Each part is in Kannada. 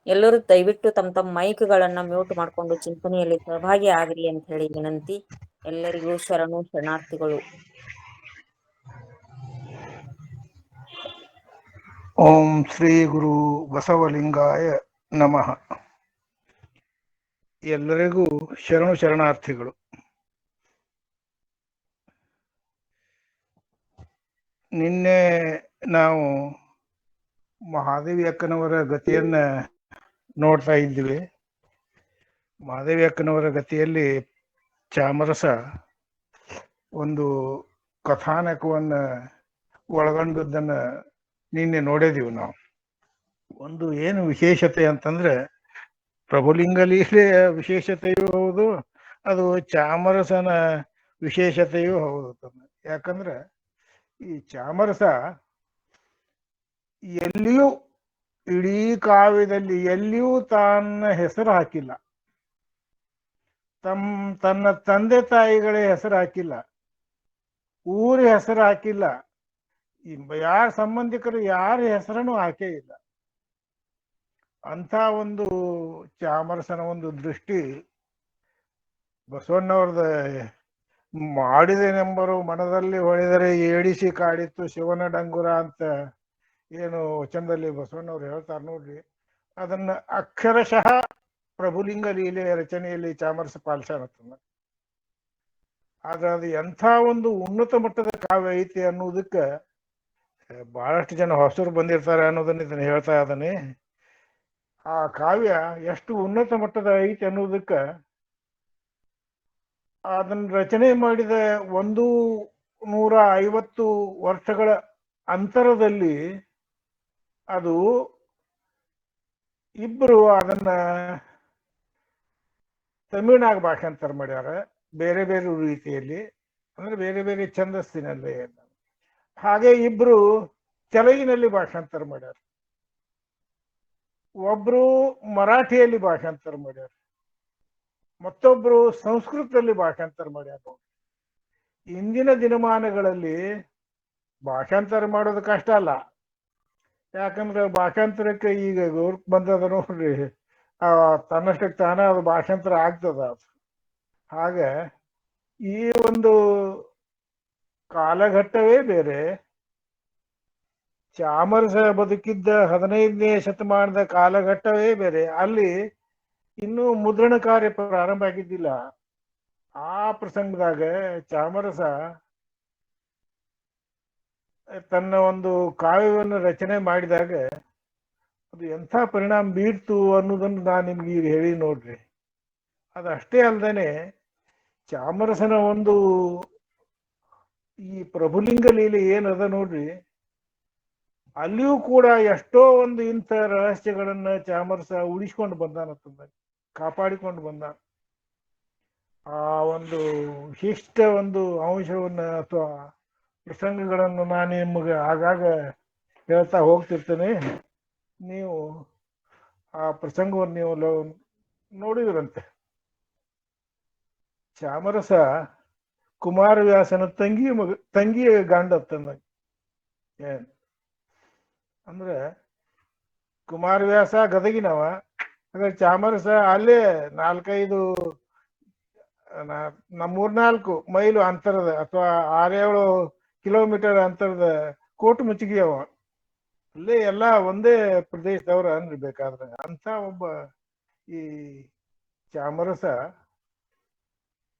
ಎಲ್ಲರೂ ದಯವಿಟ್ಟು ತಮ್ಮ ಮೈಕ್ಗಳನ್ನ ಮ್ಯೂಟ್ ಮಾಡ್ಕೊಂಡು ಚಿಂತನೆಯಲ್ಲಿ ಸಹಭಾಗಿ ಆಗ್ರಿ ಅಂತ ಹೇಳಿ ವಿನಂತಿ. ಎಲ್ಲರಿಗೂ ಶರಣು ಶರಣಾರ್ಥಿಗಳು. ಓಂ ಶ್ರೀ ಗುರು ಬಸವಲಿಂಗಾಯ ನಮಃ. ಎಲ್ಲರಿಗೂ ಶರಣು ಶರಣಾರ್ಥಿಗಳು. ನಿನ್ನೆ ನಾವು ಮಹಾದೇವಿ ಅಕ್ಕನವರ ಗತಿಯನ್ನ ನೋಡ್ತಾ ಇದ್ವಿ. ಮಹಾದೇವಿ ಅಕ್ಕನವರ ಗತಿಯಲ್ಲಿ ಚಾಮರಸ ಒಂದು ಕಥಾನಕವನ್ನ ಒಳಗೊಂಡದ್ದನ್ನ ನಿನ್ನೆ ನೋಡಿದೀವಿ ನಾವು. ಒಂದು ಏನು ವಿಶೇಷತೆ ಅಂತಂದ್ರೆ ಪ್ರಭುಲಿಂಗ ಲೀಲೆಯ ವಿಶೇಷತೆಯೂ ಹೌದು, ಅದು ಚಾಮರಸನ ವಿಶೇಷತೆಯೂ ಹೌದು. ಯಾಕಂದ್ರೆ ಈ ಚಾಮರಸ ಎಲ್ಲಿಯೂ ಇಡೀ ಕಾವ್ಯದಲ್ಲಿ ಎಲ್ಲಿಯೂ ತನ್ನ ಹೆಸರು ಹಾಕಿಲ್ಲ, ತನ್ನ ತಂದೆ ತಾಯಿಗಳ ಹೆಸರು ಹಾಕಿಲ್ಲ, ಊರ ಹೆಸರು ಹಾಕಿಲ್ಲ, ಯಾರ ಸಂಬಂಧಿಕರು ಯಾರ ಹೆಸರನ್ನು ಹಾಕೇ ಇಲ್ಲ. ಅಂತ ಒಂದು ಚಾಮರಸನ ಒಂದು ದೃಷ್ಟಿ ಬಸವಣ್ಣವ್ರದ ಮಾಡಿದೆನೆಂಬರು ಮನದಲ್ಲಿ ಹೊಳೆದರೆ ಏಡಿಸಿ ಕಾಡಿತ್ತು ಶಿವನ ಡಂಗುರ ಅಂತ ಏನು ವಚನದಲ್ಲಿ ಬಸವಣ್ಣವ್ರು ಹೇಳ್ತಾರೆ ನೋಡ್ರಿ. ಅದನ್ನ ಅಕ್ಷರಶಃ ಪ್ರಭುಲಿಂಗ ಲೀಲೆಯ ರಚನೆಯಲ್ಲಿ ಚಾಮರಸ ಪಾಲಿಸ್ಯಾನ. ಆದ್ರೆ ಅದು ಎಂಥ ಒಂದು ಉನ್ನತ ಮಟ್ಟದ ಕಾವ್ಯ ಐತಿ ಅನ್ನೋದಕ್ಕೆ ಬಹಳಷ್ಟು ಜನ ಹೊಸರು ಬಂದಿರ್ತಾರೆ ಅನ್ನೋದನ್ನ ಇದನ್ನ ಹೇಳ್ತಾ ಇದ್ದಾನೆ. ಆ ಕಾವ್ಯ ಎಷ್ಟು ಉನ್ನತ ಮಟ್ಟದ ಐತಿ ಅನ್ನೋದಕ್ಕೆ ಅದನ್ನ ರಚನೆ ಮಾಡಿದ 150 ವರ್ಷಗಳ ಅಂತರದಲ್ಲಿ ಅದು ಇಬ್ರು ಅದನ್ನ ತಮಿಳ್ನಾಗ ಭಾಷಾಂತರ ಮಾಡ್ಯಾರ, ಬೇರೆ ಬೇರೆ ರೀತಿಯಲ್ಲಿ, ಅಂದ್ರೆ ಬೇರೆ ಬೇರೆ ಛಂದಸ್ಸಿನಲ್ಲಿ. ಹಾಗೆ ಇಬ್ರು ತೆಲುಗಿನಲ್ಲಿ ಭಾಷಾಂತರ ಮಾಡ್ಯಾರ, ಒಬ್ರು ಮರಾಠಿಯಲ್ಲಿ ಭಾಷಾಂತರ ಮಾಡ್ಯಾರ, ಮತ್ತೊಬ್ರು ಸಂಸ್ಕೃತದಲ್ಲಿ ಭಾಷಾಂತರ ಮಾಡ್ಯಾರ. ಇಂದಿನ ದಿನಮಾನಗಳಲ್ಲಿ ಭಾಷಾಂತರ ಮಾಡೋದು ಕಷ್ಟ ಅಲ್ಲ, ಯಾಕಂದ್ರೆ ಭಾಷಾಂತರಕ್ಕೆ ಈಗ ಗೌರ್ಕ್ ಬಂದದ ನೋಡ್ರಿ, ತನ್ನಷ್ಟಕ್ಕೆ ತಾನೇ ಅದು ಭಾಷಾಂತರ ಆಗ್ತದ. ಹಾಗೆ ಈ ಒಂದು ಕಾಲಘಟ್ಟವೇ ಬೇರೆ. ಚಾಮರಸ ಬದುಕಿದ್ದ 15ನೇ ಶತಮಾನದ ಕಾಲಘಟ್ಟವೇ ಬೇರೆ. ಅಲ್ಲಿ ಇನ್ನೂ ಮುದ್ರಣ ಕಾರ್ಯ ಪ್ರಾರಂಭ ಆಗಿದ್ದಿಲ್ಲ. ಆ ಪ್ರಸಂಗದಾಗ ಚಾಮರಸ ತನ್ನ ಒಂದು ಕಾವ್ಯವನ್ನು ರಚನೆ ಮಾಡಿದಾಗ ಅದು ಎಂಥ ಪರಿಣಾಮ ಬೀರ್ತು ಅನ್ನೋದನ್ನು ನಾನು ನಿಮ್ಗೆ ಈಗ ಹೇಳಿ ನೋಡ್ರಿ. ಅದಷ್ಟೇ ಅಲ್ದೇನೆ ಚಾಮರಸನ ಒಂದು ಈ ಪ್ರಭುಲಿಂಗ ಲೀಲೆ ಏನದ ನೋಡ್ರಿ, ಅಲ್ಲಿಯೂ ಕೂಡ ಎಷ್ಟೋ ಒಂದು ಇಂಥ ರಹಸ್ಯಗಳನ್ನ ಚಾಮರಸ ಉಳಿಸ್ಕೊಂಡು ಬಂದಾನಂತ, ಕಾಪಾಡಿಕೊಂಡು ಬಂದ. ಆ ಒಂದು ವಿಶಿಷ್ಟ ಒಂದು ಅಂಶವನ್ನ ಅಥವಾ ಪ್ರಸಂಗಗಳನ್ನು ನಾನು ನಿಮಗೆ ಆಗಾಗ ಹೇಳ್ತಾ ಹೋಗ್ತಿರ್ತೇನೆ. ನೀವು ಆ ಪ್ರಸಂಗವನ್ನು ನೀವು ನೋಡಿದ್ರಂತೆ. ಚಾಮರಸ ಕುಮಾರವ್ಯಾಸನ ತಂಗಿಯ ಗಂಡ ಏನ್ ಅಂದ್ರೆ ಕುಮಾರವ್ಯಾಸ ಗದಗಿನವ, ಅಂದ್ರೆ ಚಾಮರಸ ಅಲ್ಲೇ 4-5 ಮೈಲು ಅಂತರದ ಅಥವಾ 6-7 ಕಿಲೋಮೀಟರ್ ಅಂತರದ ಕೋಟು ಮುಚ್ಚಿಗೆ ಅವ. ಅಲ್ಲೇ ಎಲ್ಲ ಒಂದೇ ಪ್ರದೇಶದವ್ರ ಅನ್ಬೇಕಾದ್ರೆ ಅಂತ ಒಬ್ಬ ಈ ಚಾಮರಸ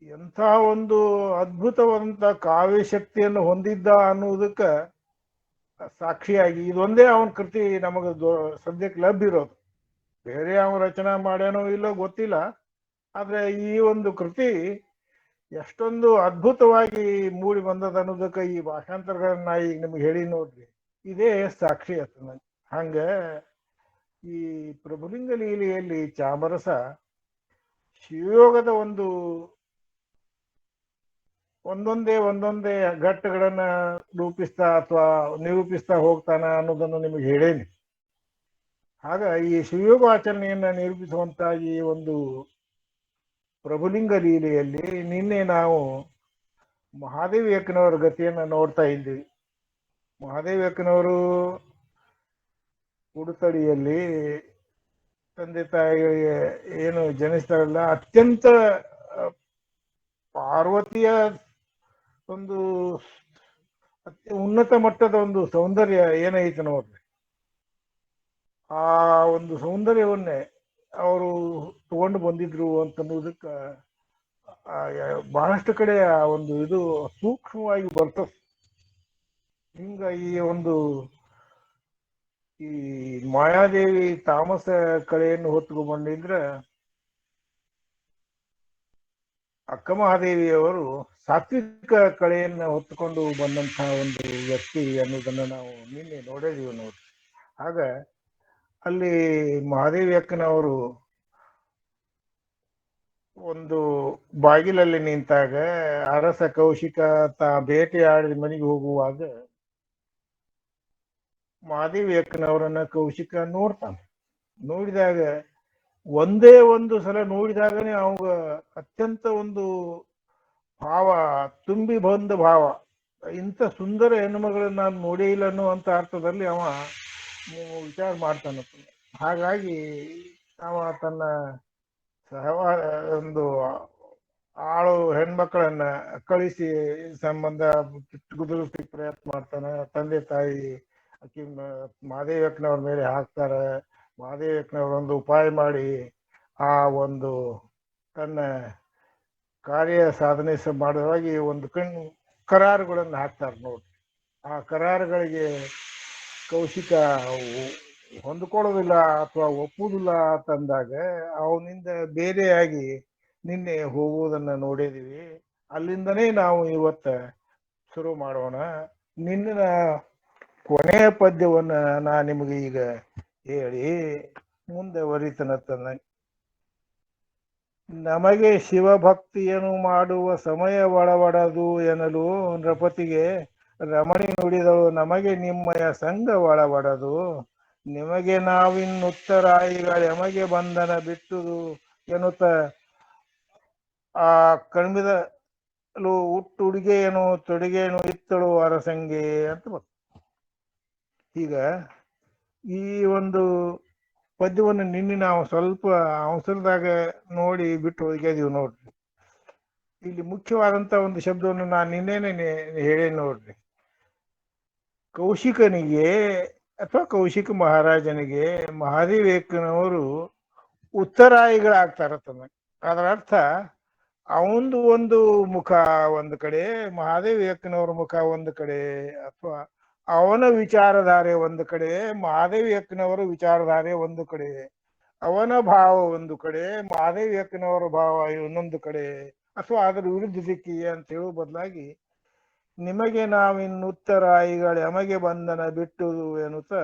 ಎಂಥ ಒಂದು ಅದ್ಭುತವಾದಂತ ಕಾವ್ಯ ಶಕ್ತಿಯನ್ನು ಹೊಂದಿದ್ದ ಅನ್ನುವುದಕ್ಕೆ ಸಾಕ್ಷಿಯಾಗಿ ಇದೊಂದೇ ಅವನ ಕೃತಿ ನಮಗ ಸದ್ಯಕ್ಕೆ ಲಭ್ಯ ಇರೋದು. ಬೇರೆ ಅವನ ರಚನಾ ಮಾಡ್ಯಾನೋ ಇಲ್ಲೋ ಗೊತ್ತಿಲ್ಲ, ಆದ್ರೆ ಈ ಒಂದು ಕೃತಿ ಎಷ್ಟೊಂದು ಅದ್ಭುತವಾಗಿ ಮೂಡಿ ಬಂದದ ಅನ್ನೋದಕ್ಕೆ ಈ ಭಾಷಾಂತರಗಳನ್ನ ಈಗ ನಿಮ್ಗೆ ಹೇಳಿ ನೋಡ್ರಿ, ಇದೇ ಸಾಕ್ಷಿ ಆಯ್ತು. ಹಂಗ ಈ ಪ್ರಭುಲಿಂಗ ಲೀಲೆಯಲ್ಲಿ ಚಾಮರಸ ಶಿವಯೋಗದ ಒಂದೊಂದೇ ಘಟ್ಟಗಳನ್ನ ರೂಪಿಸ್ತಾ ಅಥವಾ ನಿರೂಪಿಸ್ತಾ ಹೋಗ್ತಾನ ಅನ್ನೋದನ್ನು ನಿಮಗೆ ಹೇಳೇನಿ. ಆಗ ಈ ಶಿವಯೋಗ ಆಚರಣೆಯನ್ನ ನಿರೂಪಿಸುವಂತ ಈ ಒಂದು ಪ್ರಭುಲಿಂಗ ಲೀಲೆಯಲ್ಲಿ ನಿನ್ನೆ ನಾವು ಮಹಾದೇವಿ ಅಕ್ಕನವರ ಗತಿಯನ್ನ ನೋಡ್ತಾ ಇದ್ದೀವಿ. ಮಹಾದೇವಿ ಅಕ್ಕನವರು ಉಡುತಡಿಯಲ್ಲಿ ತಂದೆ ತಾಯಿಗಳಿಗೆ ಏನು ಜನಿಸ್ತಾರಲ್ಲ, ಅತ್ಯಂತ ಪಾರ್ವತಿಯ ಒಂದು ಉನ್ನತ ಮಟ್ಟದ ಒಂದು ಸೌಂದರ್ಯ ಏನೈತೆ ನೋಡ್ರಿ, ಆ ಒಂದು ಸೌಂದರ್ಯವನ್ನೇ ಅವರು ತಗೊಂಡು ಬಂದಿದ್ರು ಅಂತನ್ನುವುದಕ್ಕ ಬಹಳಷ್ಟು ಕಡೆ ಆ ಒಂದು ಇದು ಸೂಕ್ಷ್ಮವಾಗಿ ಬರ್ತದೆ. ಹಿಂಗ ಈ ಮಾಯಾದೇವಿ ತಾಮಸ ಕಳೆಯನ್ನು ಹೊತ್ಕೊಂಡ್ಬಂದಿದ್ರ ಅಕ್ಕ ಮಹಾದೇವಿಯವರು ಸಾತ್ವಿಕ ಕಳೆಯನ್ನು ಹೊತ್ತುಕೊಂಡು ಬಂದಂತಹ ಒಂದು ವ್ಯಕ್ತಿ ಅನ್ನೋದನ್ನ ನಾವು ನಿನ್ನೆ ನೋಡಿದೀವಿ ನೋಡಿ. ಆಗ ಅಲ್ಲಿ ಮಹಾದೇವಿ ಅಕ್ಕನವರು ಒಂದು ಬಾಗಿಲಲ್ಲಿ ನಿಂತಾಗ ಅರಸ ಕೌಶಿಕ ಬೇಟೆಯಾಡಿ ಮನೆಗೆ ಹೋಗುವಾಗ ಮಹಾದೇವಿ ಅಕ್ಕನವರನ್ನ ಕೌಶಿಕ ನೋಡ್ತಾನೆ. ನೋಡಿದಾಗ ಒಂದೇ ಒಂದು ಸಲ ನೋಡಿದಾಗನೇ ಅವಾಗ ಅತ್ಯಂತ ಒಂದು ಭಾವ ತುಂಬಿ ಬಂದ ಭಾವ, ಇಂಥ ಸುಂದರ ಹೆಣ್ಣುಮಗಳನ್ನ ನಾನು ನೋಡೇ ಇಲ್ಲ ಅನ್ನುವಂಥ ಅರ್ಥದಲ್ಲಿ ಅವ ವಿಚಾರ ಮಾಡ್ತಾನ. ಹಾಗಾಗಿ ಅವ ತನ್ನ ಒಂದು ಆಳು ಹೆಣ್ಮಕ್ಳನ್ನ ಕಳಿಸಿ ಸಂಬಂಧ ಕುದುರಿಸಿ ಪ್ರಯತ್ನ ಮಾಡ್ತಾನ. ತಂದೆ ತಾಯಿ ಆಕಿ ಮಹಾದೇವಿ ಅಕ್ಕನವ್ರ ಮೇಲೆ ಹಾಕ್ತಾರ. ಮಹಾದೇವಿ ಅಕ್ಕನವ್ರ ಒಂದು ಉಪಾಯ ಮಾಡಿ ಆ ಒಂದು ತನ್ನ ಕಾರ್ಯ ಸಾಧನೆ ಮಾಡುವಾಗಿ ಒಂದು ಕರಾರುಗಳನ್ನು ಹಾಕ್ತಾರೆ ನೋಡಿ. ಆ ಕರಾರುಗಳಿಗೆ ಕೌಶಿಕ ಹೊಂದ್ಕೊಳ್ಳೋದಿಲ್ಲ ಅಥವಾ ಒಪ್ಪುವುದಿಲ್ಲ ಅಂತಂದಾಗ ಅವನಿಂದ ಬೇರೆಯಾಗಿ ನಿನ್ನೆ ಹೋಗುವುದನ್ನ ನೋಡಿದೀವಿ. ಅಲ್ಲಿಂದನೇ ನಾವು ಇವತ್ತ ಶುರು ಮಾಡೋಣ. ನಿನ್ನ ಕೊನೆಯ ಪದ್ಯವನ್ನ ನಾ ನಿಮಗೆ ಈಗ ಹೇಳಿ ಮುಂದೆ ವರಿತನತನ. ನಮಗೆ ಶಿವಭಕ್ತಿಯನ್ನು ಮಾಡುವ ಸಮಯ ಒಳವಡದು ಎನ್ನಲು ನೃಪತಿಗೆ ರಮಣಿ ನುಡಿದಳು, ನಮಗೆ ನಿಮ್ಮಯ ಸಂಘ ಒಳವಡದು, ನಿಮಗೆ ನಾವಿನ್ನುತ್ತರಾಯಿಗಳೆಮಗೆ ಬಂಧನ ಬಿಟ್ಟುದು ಎನ್ನುತ್ತ ಆ ಕಣ್ಮಿದಲು ಹುಟ್ಟುಡುಗೆಯೇನು ತೊಡುಗೆಯೇನು ಇತ್ತಳು ಅರಸಂಗೆ ಅಂತ ಬರ್ತದೆ. ಈಗ ಈ ಒಂದು ಪದ್ಯವನ್ನು ನಿನ್ನೆ ನಾವು ಸ್ವಲ್ಪ ಅವಸರದಾಗ ನೋಡಿ ಬಿಟ್ಟು ಹೋಗಿದೀವಿ ನೋಡ್ರಿ. ಇಲ್ಲಿ ಮುಖ್ಯವಾದಂತ ಒಂದು ಶಬ್ದವನ್ನು ನಾನು ನಿನ್ನೆನೆ ಹೇಳಿ ನೋಡ್ರಿ. ಕೌಶಿಕನಿಗೆ ಅಥವಾ ಕೌಶಿಕ ಮಹಾರಾಜನಿಗೆ ಮಹಾದೇವಿಯಕ್ಕನವರು ಉತ್ತರಾಯಿಗಳಾಗ್ತಾರ. ಅದರ ಅರ್ಥ ಅವಂದು ಒಂದು ಮುಖ ಒಂದು ಕಡೆ, ಮಹಾದೇವಿಯಕ್ಕನವ್ರ ಮುಖ ಒಂದು ಕಡೆ, ಅಥವಾ ಅವನ ವಿಚಾರಧಾರೆ ಒಂದು ಕಡೆ, ಮಹಾದೇವಿ ಅಕ್ಕನವರ ವಿಚಾರಧಾರೆ ಒಂದು ಕಡೆ, ಅವನ ಭಾವ ಒಂದು ಕಡೆ, ಮಹಾದೇವಿ ಅಕ್ಕನವರ ಭಾವ ಇನ್ನೊಂದು ಕಡೆ, ಅಥವಾ ಅದರ ವಿರುದ್ಧ ದಿಕ್ಕಿಗೆ ಅಂತ ಹೇಳುವ ಬದಲಾಗಿ ನಿಮಗೆ ನಾವಿನ್ನುತ್ತರಾಯಿಗಳು ಎಮಗೆ ಬಂಧನ ಬಿಟ್ಟುದು ಎನ್ನುತ್ತ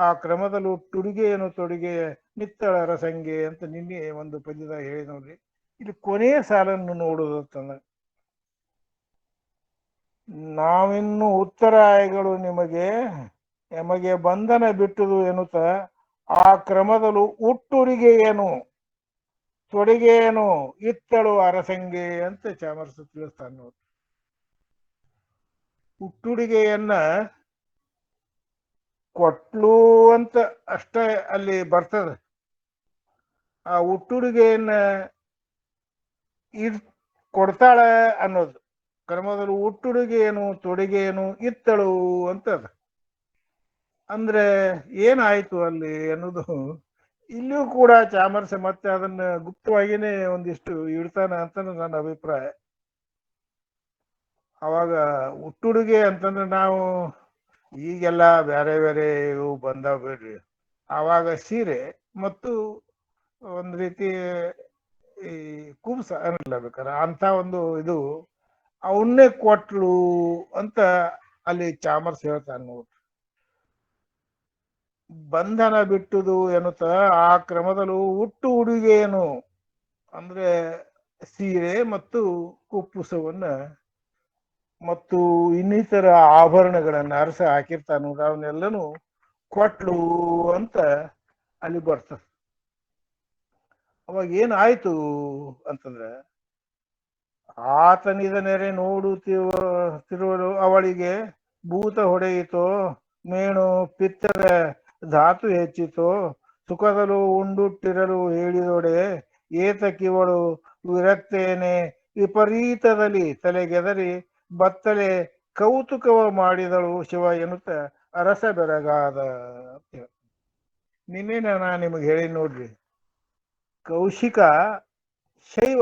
ಆ ಕ್ರಮದಲ್ಲಿ ತುಡುಗೆಯನ್ನು ತೊಡುಗೆ ನಿತ್ತಳ ರಸಂಗೆ ಅಂತ ನಿನ್ನೆ ಒಂದು ಪದ್ಯದಾಗ ಹೇಳಿ ನೋಡ್ರಿ. ಇಲ್ಲಿ ಕೊನೆಯ ಸಾಲನ್ನು ನೋಡುವುದಂತ, ನಾವಿನ್ನು ಉತ್ತರಾಯಿಗಳು ಎಮಗೆ ಬಂಧನ ಬಿಟ್ಟುದು ಎನ್ನುತ್ತ ಆ ಕ್ರಮದಲ್ಲೂ ಹುಟ್ಟುರಿಗೆ ಏನು ತೊಡಿಗೆ ಏನು ಇತ್ತಳು ಅರಸಂಗೆ ಅಂತ ಚಾಮರಸ ತಿಳಿಸ್ತಾನೆ ನೋಡಿ. ಹುಟ್ಟುಡುಗೆಯನ್ನ ಕೊಟ್ಲು ಅಂತ ಅಷ್ಟೇ ಅಲ್ಲಿ ಬರ್ತದೆ. ಆ ಹುಟ್ಟುಡುಗೆಯನ್ನ ಕೊಡ್ತಾಳ ಅನ್ನೋದು ಕ್ರಮದಲ್ಲಿ ಹುಟ್ಟುಡುಗೆಯೇನು ತೊಡುಗೆಯೇನು ಇತ್ತಳು ಅಂತದ. ಅಂದ್ರೆ ಏನಾಯ್ತು ಅಲ್ಲಿ ಅನ್ನೋದು ಇಲ್ಲಿಯೂ ಕೂಡ ಚಾಮರಸ ಮತ್ತೆ ಅದನ್ನ ಗುಪ್ತವಾಗಿಯೇ ಒಂದಿಷ್ಟು ಇಡ್ತಾನ ಅಂತ ನನ್ನ ಅಭಿಪ್ರಾಯ. ಅವಾಗ ಹುಟ್ಟುಡುಗೆ ಅಂತಂದ್ರೆ ನಾವು ಈಗೆಲ್ಲ ಬೇರೆ ಬೇರೆ ಇವು ಬಂದಾವ ಬಿಡ್ರಿ. ಆವಾಗ ಸೀರೆ ಮತ್ತು ಒಂದು ರೀತಿ ಈ ಕುಬ್ಸ ಅನ್ನಲ್ಲ ಬೇಕಾರೆ ಅಂತ ಒಂದು ಇದು ಅವನ್ನೇ ಕೊಟ್ಲು ಅಂತ ಅಲ್ಲಿ ಚಾಮರ್ಸ್ ಹೇಳ್ತಾನೆ ನೋಡ್ರಿ. ಬಂಧನ ಬಿಟ್ಟುದು ಎನ್ನುತ್ತ ಆ ಕ್ರಮದಲ್ಲೂ ಹುಟ್ಟು ಉಡುಗೆಯನ್ನು ಅಂದ್ರೆ ಸೀರೆ ಮತ್ತು ಕುಪ್ಪುಸವನ್ನ ಮತ್ತು ಇನ್ನಿತರ ಆಭರಣಗಳನ್ನ ಅರಸ ಹಾಕಿರ್ತಾನ ನೋಡ್ರಿ, ಅವನ್ನೆಲ್ಲನು ಕೊಟ್ಲು ಅಂತ ಅಲ್ಲಿ ಬರ್ತದೆ. ಅವಾಗ ಏನಾಯ್ತು ಅಂತಂದ್ರೆ, ಆತನಿದ ನೆರೆ ನೋಡುತ್ತಿರುವಳು ಅವಳಿಗೆ ಭೂತ ಹೊಡೆಯಿತೋ, ಮೇಣು ಪಿತ್ತದ ಧಾತು ಹೆಚ್ಚಿತೋ, ಸುಖದಲು ಉಂಡುಟ್ಟಿರಲು ಹೇಳಿದೊಡೆ ಏತಕಿವಳು ವಿರಕ್ತೇನೆ ವಿಪರೀತದಲ್ಲಿ ತಲೆಗೆದರಿ ಬತ್ತಲೆ ಕೌತುಕವ ಮಾಡಿದಳು ಶಿವ ಎನ್ನುತ್ತ ಅರಸ ಬೆರಗಾದ. ನಿನ್ನೆ ನಾ ನಿಮಗೆ ಹೇಳಿ ನೋಡ್ರಿ, ಕೌಶಿಕ ಶೈವ,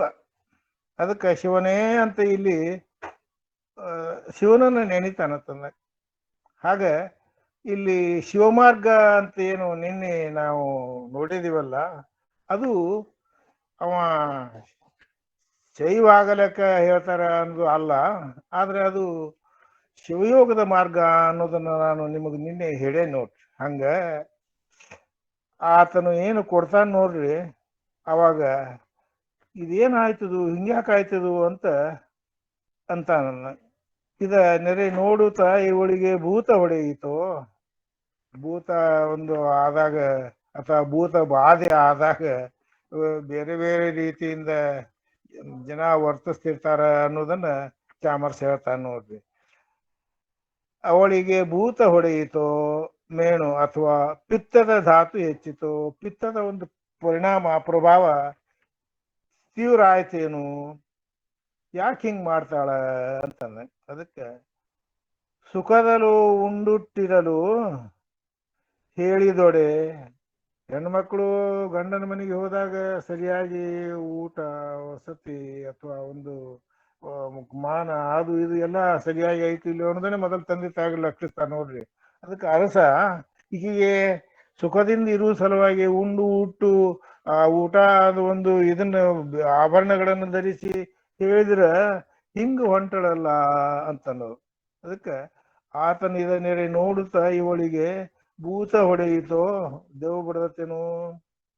ಅದಕ್ಕೆ ಶಿವನೇ ಅಂತ ಇಲ್ಲಿ ಶಿವನನ್ನ ನೆನಿತಾನತ್ತಂದ. ಹಾಗ ಇಲ್ಲಿ ಶಿವಮಾರ್ಗ ಅಂತ ಏನು ನಿನ್ನೆ ನಾವು ನೋಡಿದೀವಲ್ಲ, ಅದು ಅವ ಶೈವ ಆಗಲಕ್ಕ ಹೇಳ್ತಾರ ಅನ್ನೋದು ಅಲ್ಲ, ಆದ್ರೆ ಅದು ಶಿವಯೋಗದ ಮಾರ್ಗ ಅನ್ನೋದನ್ನ ನಾನು ನಿಮಗೆ ನಿನ್ನೆ ಹೇಳೇ ನೋಡ್ರಿ. ಹಂಗ ಆತನು ಏನು ಕೊಡ್ತಾನ ನೋಡ್ರಿ, ಅವಾಗ ಇದೇನಾಯ್ತದು, ಹಿಂಗ್ಯಾಕಾಯ್ತದು ಅಂತ ನನ್ನ ಇದ ನೆರೆ ನೋಡುತ್ತಾ ಇವಳಿಗೆ ಭೂತ ಹೊಡೆಯಿತು. ಭೂತ ಒಂದು ಆದಾಗ ಅಥವಾ ಭೂತ ಬಾಧೆ ಆದಾಗ ಬೇರೆ ಬೇರೆ ರೀತಿಯಿಂದ ಜನ ವರ್ತಿಸ್ತಿರ್ತಾರ ಅನ್ನೋದನ್ನ ಚಾಮರ್ಸ್ ಹೇಳ್ತಾನೆ ನೋಡ್ರಿ. ಅವಳಿಗೆ ಭೂತ ಹೊಡೆಯಿತೋ ಮೇಣು ಅಥವಾ ಪಿತ್ತದ ಧಾತು ಹೆಚ್ಚಿತು, ಪಿತ್ತದ ಒಂದು ಪರಿಣಾಮ ಪ್ರಭಾವ ತೀವ್ರ ಆಯ್ತೇನು, ಯಾಕೆ ಹಿಂಗ್ ಮಾಡ್ತಾಳ ಅಂತಂದ. ಅದಕ್ಕೆ ಸುಖದಲು ಉಂಡುಟ್ಟಿರಲು ಹೇಳಿದೊಡೆ, ಹೆಣ್ಮಕ್ಳು ಗಂಡನ ಮನೆಗೆ ಹೋದಾಗ ಸರಿಯಾಗಿ ಊಟ ವಸತಿ ಅಥವಾ ಒಂದು ಮಾನ ಅದು ಇದು ಎಲ್ಲ ಸರಿಯಾಗಿ ಐತಿ ಇಲ್ಲಿ ಅನ್ನೋದನ್ನೇ ಮೊದಲು ತಂದೆ ತಾಯಿಗಳು ಲಕ್ಷಿಸ್ತಾರ ನೋಡ್ರಿ. ಅದಕ್ಕೆ ಅರಸ ಈಗಿಗೆ ಸುಖದಿಂದ ಇರುವ ಸಲುವಾಗಿ ಉಂಡು ಉಟ್ಟು ಆ ಊಟ ಅದು ಒಂದು ಇದನ್ನ ಆಭರಣಗಳನ್ನು ಧರಿಸಿ ಹೇಳಿದ್ರ ಹಿಂಗ ಹೊಂಟಳಲ್ಲ ಅಂತನ್ನೋದು. ಅದಕ್ಕೆ ಆತನ ಇದನ್ನೇ ನೋಡುತ್ತಾ ಇವಳಿಗೆ ಭೂತ ಹೊಡೆಯಿತೋ, ದೇವು ಬಡದತೇನು